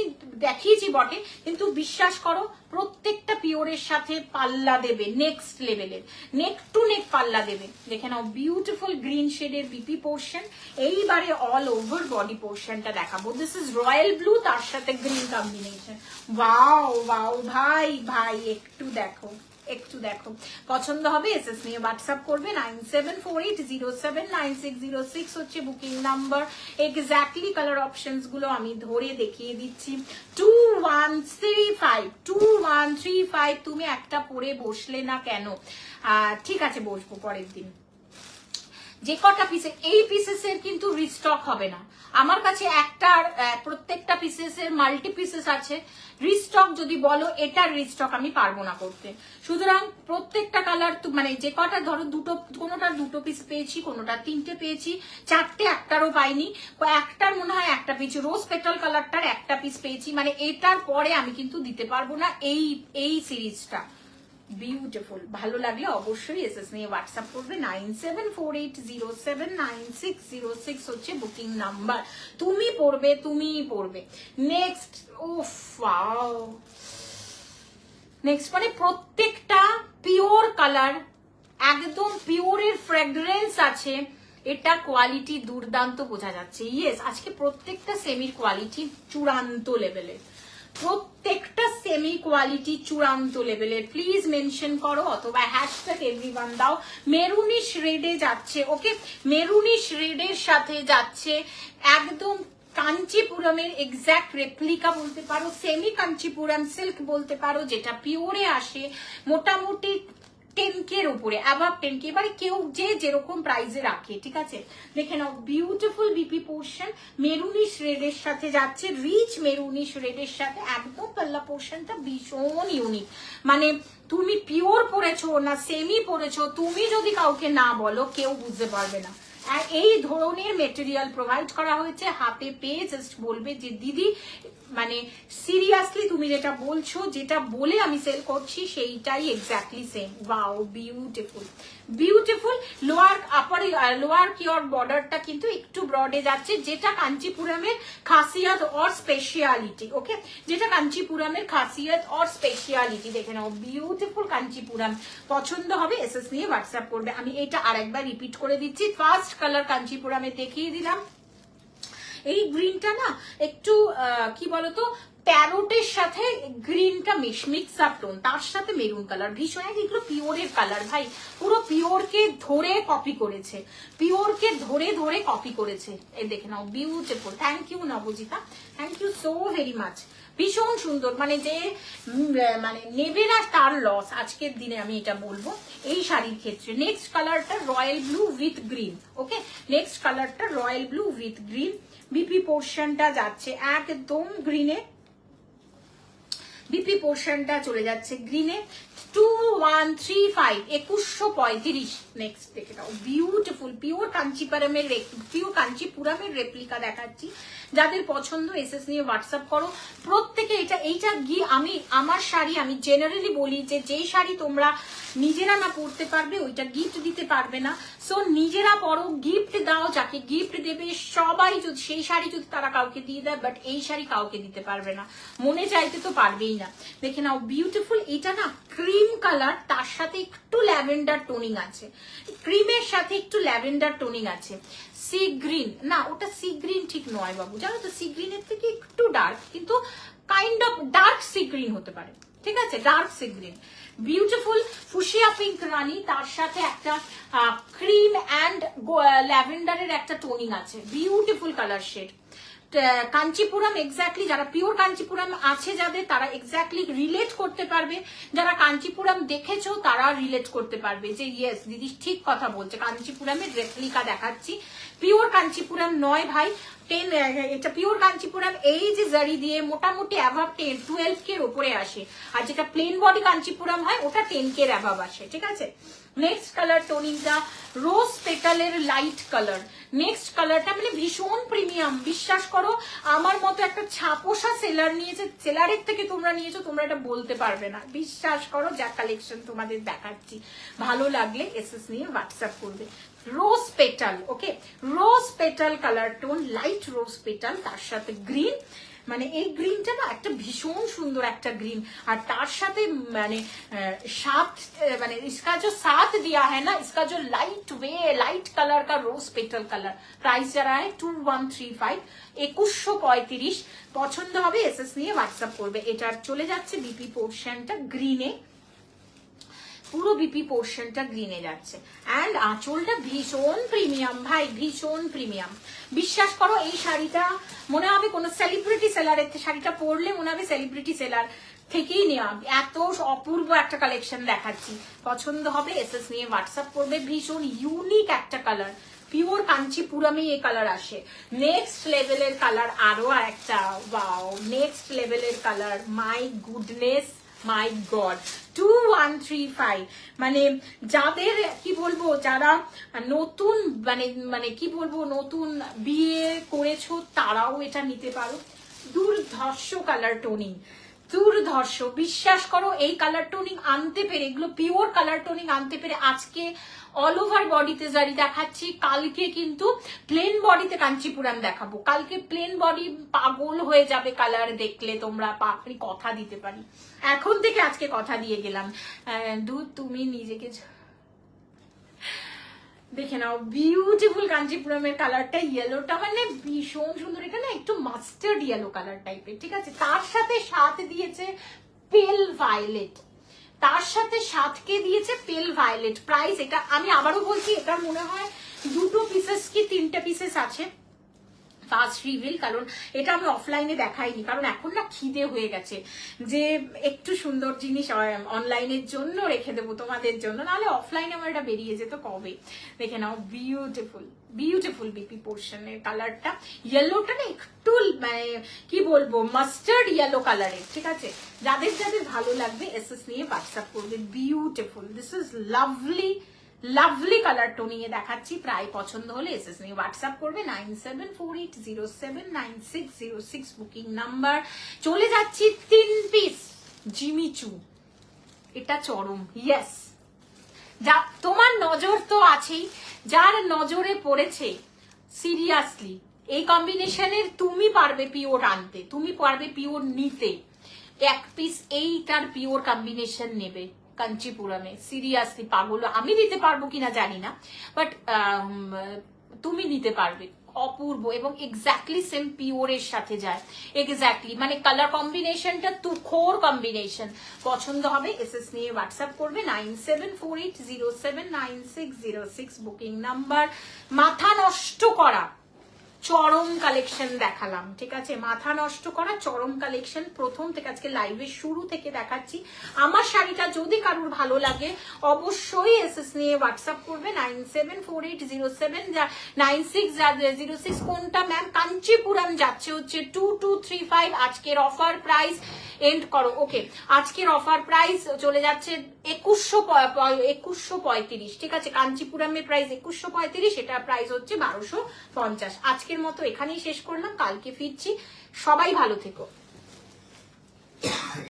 দেখিয়েছি বটে, কিন্তু বিশ্বাস করো প্রত্যেকটা পিওরের সাথে পাল্লা দেবে, নেক্সট লেভেলের নেক টু নেক পাল্লা দেবে। দেখে নাও বিউটিফুল গ্রিন শেডের বিপি পোর্শন, এইবারে অল ওভার বডি পোর্শনটা দেখাবো। দিস ইজ রয়্যাল ব্লু, তার সাথে গ্রিন কম্বিনেশন। ওয়াও ওয়াও ভাই ভাই, একটু দেখো একটু দেখো, পছন্দ হবে এসএস নিয়ে হোয়াটসঅ্যাপ করবে। 9748079606 হচ্ছে booking number. Exactly colour options গুলো আমি ধরে দেখিয়ে দিচ্ছি। 2135 তুমি একটা পরে বসলে না কেন? ঠিক আছে, বসবো পরের দিন। যে কটা পিসে, এই পিসেসের কিন্তু রিস্টক হবে না আমার কাছে। প্রত্যেকটা পিসেসের মাল্টি পিসেস আছে। রিস্টক যদি বলো, এটার রিস্টক আমি পারবো না করতে। সুতরাং প্রত্যেকটা কালার মানে যে কটা ধরো কোনোটার দুটো পিস পেয়েছি, কোনোটার তিনটে পেয়েছি, চারটে একটারও পাইনি, একটার মনে হয় একটা পেয়েছি, রোজ পেটাল কালারটার একটা পিস পেয়েছি। মানে এটার পরে আমি কিন্তু দিতে পারবো না এই সিরিজটা। বিউটিফুল, ভালো লাগলে অবশ্যই এসএস নিয়ে হোয়াটসঅ্যাপ করবে। 9748079606 হচ্ছে বুকিং নাম্বার। তুমিই পড়বে। নেক্সট, উফ ওয়াও, নেক্সট মানে প্রত্যেকটা পিওর কালার, একদম পিওরের ফ্র্যাগ্রেন্স আছে। এটা কোয়ালিটি দুর্দান্ত বোঝা যাচ্ছে। ইয়েস, আজকে প্রত্যেকটা সেমির কোয়ালিটি চূড়ান্ত লেভেলের, প্রত্যেকটা সেমি কোয়ালিটি চূড়ান্ত লেভেলের। প্লিজ মেনশন করো অথবা হ্যাশট্যাগ এভরিওয়ান দাও। মেরুনিশ রেডে যাচ্ছে, ওকে, মেরুনিশ রেডের সাথে যাচ্ছে একদম কাঞ্চিপুরমের এক্স্যাক্ট রেপ্লিকা বলতে পারো, সেমি কাঞ্চিপুরম সিল্ক বলতে পারো, যেটা পিওরে আসে মোটামুটি 10K এর উপরে, অ্যাবাভ 10K। এবারে কেউ যে যেরকম প্রাইসে রাখে, ঠিক আছে। দেখে নাও, বিউটিফুল বিপি পোর্শন মেরুনিশ রেডের সাথে যাচ্ছে, রিচ মেরুনিশ রেডের সাথে। একদম পাল্লা পোর্শনটা ভীষণ ইউনিক। মানে তুমি পিওর পরেছো না সেমি পরেছো, তুমি যদি কাউকে না বলো, কেউ বুঝতে পারবে না। আর এই ধরনের মেটেরিয়াল প্রোভাইড করা হয়েছে, হাতে পেয়ে জাস্ট বলবে যে দিদি মানে সিরিয়াসলি তুমি যেটা বলছো, যেটা বলে আমি সেল করছি, সেইটাই exactly same. Wow, beautiful beautiful. Lower cure বর্ডারটা কিন্তু একটু ব্রডে যাচ্ছে, যেটা কাঞ্চিপুরমের খাসিয়ত অর স্পেশালিটি, ওকে, যেটা কাঞ্চিপুরমের খাসিয়ত অর স্পেশালিটি। দেখে নাও, বিউটিফুল কাঞ্চিপুরম। পছন্দ হবে এসএস নিয়ে হোয়াটসঅ্যাপ করবে। আমি এটা আরেকবার রিপিট করে দিচ্ছি। ফার্স্ট কালার কাঞ্চিপুরমে দেখিয়ে দিলাম। এই গ্রিনটা না একটু কি বলতো, প্যারোটের সাথে গ্রিনটা মিক্স আপ টোন, তার সাথে মেরুন কালার, ভীষণ। এগুলো পিওরের কালার ভাই, পুরো পিওরকে ধরে কপি করেছে, পিওরকে ধরে কপি করেছে। এই দেখে নাও, beautiful. Thank you Nabajita, thank you so very much. ভীষণ সুন্দর, মানে যে মানে নেবে না তার লস আজকের দিনে, আমি এটা বলবো এই শাড়ির ক্ষেত্রে। নেক্সট কালারটা royal blue with green, okay, next কালারটা royal blue with green. BP পোর্শনটা যাচ্ছে একদম গ্রিনে, বিপি পোর্শনটা চলে যাচ্ছে গ্রিনে। 2135 নেক্সট দেখে দাও, বিউটিফুল পিওর কাঞ্চিপুরমের রেপ্লিকা দেখাচ্ছি। যাদের পছন্দ এসএস নিয়ে হোয়াটসঅ্যাপ করো। প্রত্যেকে এইটা গিয়ে আমার শাড়ি আমি জেনারেলি বলি যে যেই শাড়ি তোমরা নিজেরা না পরতে পারবে, ওইটা গিফট দিতে পারবে না। সো নিজেরা পরো, গিফট দাও, যাকে গিফট দেবে সবাই যদি সেই শাড়ি যদি তারা কাউকে দিয়ে দেয়, বাট এই শাড়ি কাউকে দিতে পারবে না, মনে চাইতে তো পারবেই না। দেখে নাও, বিউটিফুল। এটা না ক্রিম কালার, তার সাথে একটু ল্যাভেন্ডার টোনিং আছে, ক্রিমের সাথে একটু ল্যাভেন্ডার টোনিং আছে। সি গ্রিন না, ওটা সি গ্রিন ঠিক নয় বাবু, জানো তো, সি গ্রিনের থেকে একটু ডার্ক, কিন্তু kind of dark sea green হতে পারে, ঠিক আছে, dark sea green. Beautiful fuchsia pink rani, তার সাথে একটা ক্রিম অ্যান্ড ল্যাভেন্ডারের একটা টোনিং আছে, beautiful colour shade. Kanchipuram exactly যারা পিওর কাঞ্চিপুরম আছে যাদের, তারা এক্স্যাক্টলি রিলেট করতে পারবে। যারা কাঞ্চিপুরম দেখেছো তারা রিলেট করতে পারবে যে ইয়েস দিদি ঠিক কথা বলছে, কাঞ্চিপুরমের রেপ্লিকা দেখাচ্ছি। পিওর কাঞ্চিপুরম নয় ভাই, এটা পিওর কাঞ্চিপুরম এই যে জারি দিয়ে মোটামুটি অ্যাভাব 12K এর উপরে আসে, আর যেটা প্লেন বডি কাঞ্চিপুরম হয় ওটা 10K এর অ্যাভাব আসে, ঠিক আছে। নেক্সট কালার টোনিংটা রোজ পেটালের লাইট কালার। নেক্সট কালারটা মানে ভীষণ প্রিমিয়াম, বিশ্বাস করো আমার মতো একটা ছাপোষা সেলার নিয়েছে, সেলারের থেকে তোমরা নিয়েছো, তোমরা এটা বলতে পারবে না, বিশ্বাস করো। যা কালেকশন তোমাদের দেখাচ্ছি, ভালো লাগলে এসএস নিয়ে হোয়াটসঅ্যাপ করবে। রোজ পেটাল, ওকে, রোজ পেটাল কালার টোন, লাইট রোজ পেটাল, তার সাথে গ্রিন। মানে এই গ্রিনটা না একটা ভীষণ সুন্দর একটা গ্রিন, আর তার সাথে মানে মানে इसका जो साथ दिया है ना, इसका जो लाइट कलर का रोज पेटल कलर। प्राइस যারা है 2135, 2135। পছন্দ হবে এসএস নিয়ে হোয়াটসঅ্যাপ করবে। এটার চলে যাচ্ছে বিপি পোর্শনটা গ্রিনে, পুরো বিপি পোর্শনটা গ্রিনে যাচ্ছে। অ্যান্ড আঁচলটা ভীষণ প্রিমিয়াম ভাই, ভীষণ প্রিমিয়াম। বিশ্বাস করো এই শাড়িটা মনে হবে কোনো সেলিব্রিটি সেলারের শাড়িটা পরলে মনে হবে সেলিব্রিটি সেলার থেকেই নেওয়া। এত অপূর্ব একটা কালেকশন দেখাচ্ছি, পছন্দ হবে এসএস নিয়ে হোয়াটসঅ্যাপ করবে। ভীষণ ইউনিক একটা কালার, পিওর কাঞ্চিপুরমে এই কালার আসে। নেক্সট লেভেলের কালার, আরো একটা ওয়াও, নেক্সট লেভেলের colour, my goodness, my god. 2135 মানে যাদের কি বলবো, যারা নতুন মানে কি বলবো নতুন বিয়ে করেছো তারাও এটা নিতে পারো। দুর্ধর্ষ কালার টোনিং, দুর্ধর্ষ। বিশ্বাস করো এই কালার টোনিং আনতে পেরে, এগুলো পিওর কালার টোনিং আনতে পেরে আজকে অল ওভার বডিতে জারি দেখাচ্ছি। কালকে কিন্তু প্লেন বডিতে কাঞ্চিপুরাম দেখাবো। কালকে প্লেন বডি পাগল হয়ে যাবে কালার দেখলে তোমরা, পাখরি কথা দিতে পারি এখন থেকে, আজকে কথা দিয়ে গেলাম। দুধ তুমি নিজেকে দেখে নাও, বিউটিফুল কাঞ্চিপুরমের কালারটা, ইয়েলোটা মানে ভীষণ সুন্দর। এটা না একটু মাস্টার্ড ইয়েলো কালার টাইপের, ঠিক আছে। তার সাথে দিয়েছে পেল ভায়োলেট, তার সাথে সাথকে দিয়েছে পেল ভায়োলেট। প্রাইস এটা আমি আবারও বলছি, এটা মনে হয় 2 পিসেস কি 3 পিসেস আছে ফার্স্ট রিভিল, কারণ এটা আমি অফলাইনে দেখাইনি, কারণ এখন না খিদে হয়ে গেছে যে একটু সুন্দর জিনিস অনলাইনের জন্য রেখে দেবো তোমাদের জন্য, নাহলে অফলাইনে আমার এটা বেরিয়ে যেত কবে। দেখে নাও, বিউটিফুল বিউটিফুল বিপি পোর্শনের কালারটা। ইয়েলোটা না একটু মানে কি বলবো মাস্টার্ড ইয়েলো কালারের, ঠিক আছে। যাদের যাদের ভালো লাগবে এসএস নিয়ে হোয়াটসঅ্যাপ করবে। Beautiful, this is lovely lovely colour টোনিয়ে দেখাচ্ছি। প্রায় পছন্দ হলে এসএস নিয়ে হোয়াটসঅ্যাপ করবে। 9748079606 বুকিং নাম্বার। চলে যাচ্ছি 3 পিস জিমিচু, এটা চরম। ইয়েস, যা তোমার নজর তো আছেই, যার নজরে পড়েছে সিরিয়াসলি এই কম্বিনেশনের তুমি পারবে পিওর আনতে, তুমি পারবে পিওর নিতে। 1 পিস এইটার পিওর কম্বিনেশন নেবে কাঞ্চিপুরমে, সিরিয়াসলি পাগল। আমি দিতে পারবো কিনা জানি না, বাট তুমি নিতে পারবে। অপূর্ব এবং এক্স্যাক্টলি সেম পিওরের সাথে যায়, এক্স্যাক্টলি মানে কালার কম্বিনেশনটা তুখোর কম্বিনেশন। পছন্দ হবে এসএস নিয়ে হোয়াটসঅ্যাপ করবে। 9748079606 বুকিং নাম্বার। মাথা নষ্ট করা চরম কালেকশন দেখালাম, ঠিক আছে। মাথা নষ্ট করা চরম কালেকশন প্রথম থেকে আজকে লাইভের শুরু থেকে দেখাচ্ছি। আমার শাড়িটা যদি কারোর ভালো লাগে অবশ্যই এসএস নিয়ে হোয়াটসঅ্যাপ করবে। 9748079606 কোনটা ম্যাম? কাঞ্চিপুরম যাচ্ছে হচ্ছে 2235। আজকের অফার প্রাইস এন্ড করো, ওকে। আজকের অফার প্রাইস চলে যাচ্ছে 2135, ঠিক আছে। কাঞ্চিপুরমের প্রাইস 2135, এটা প্রাইস হচ্ছে 1250। আজকের মতো এখানেই শেষ করলাম, কালকে ফিরছি। সবাই ভালো থেকো।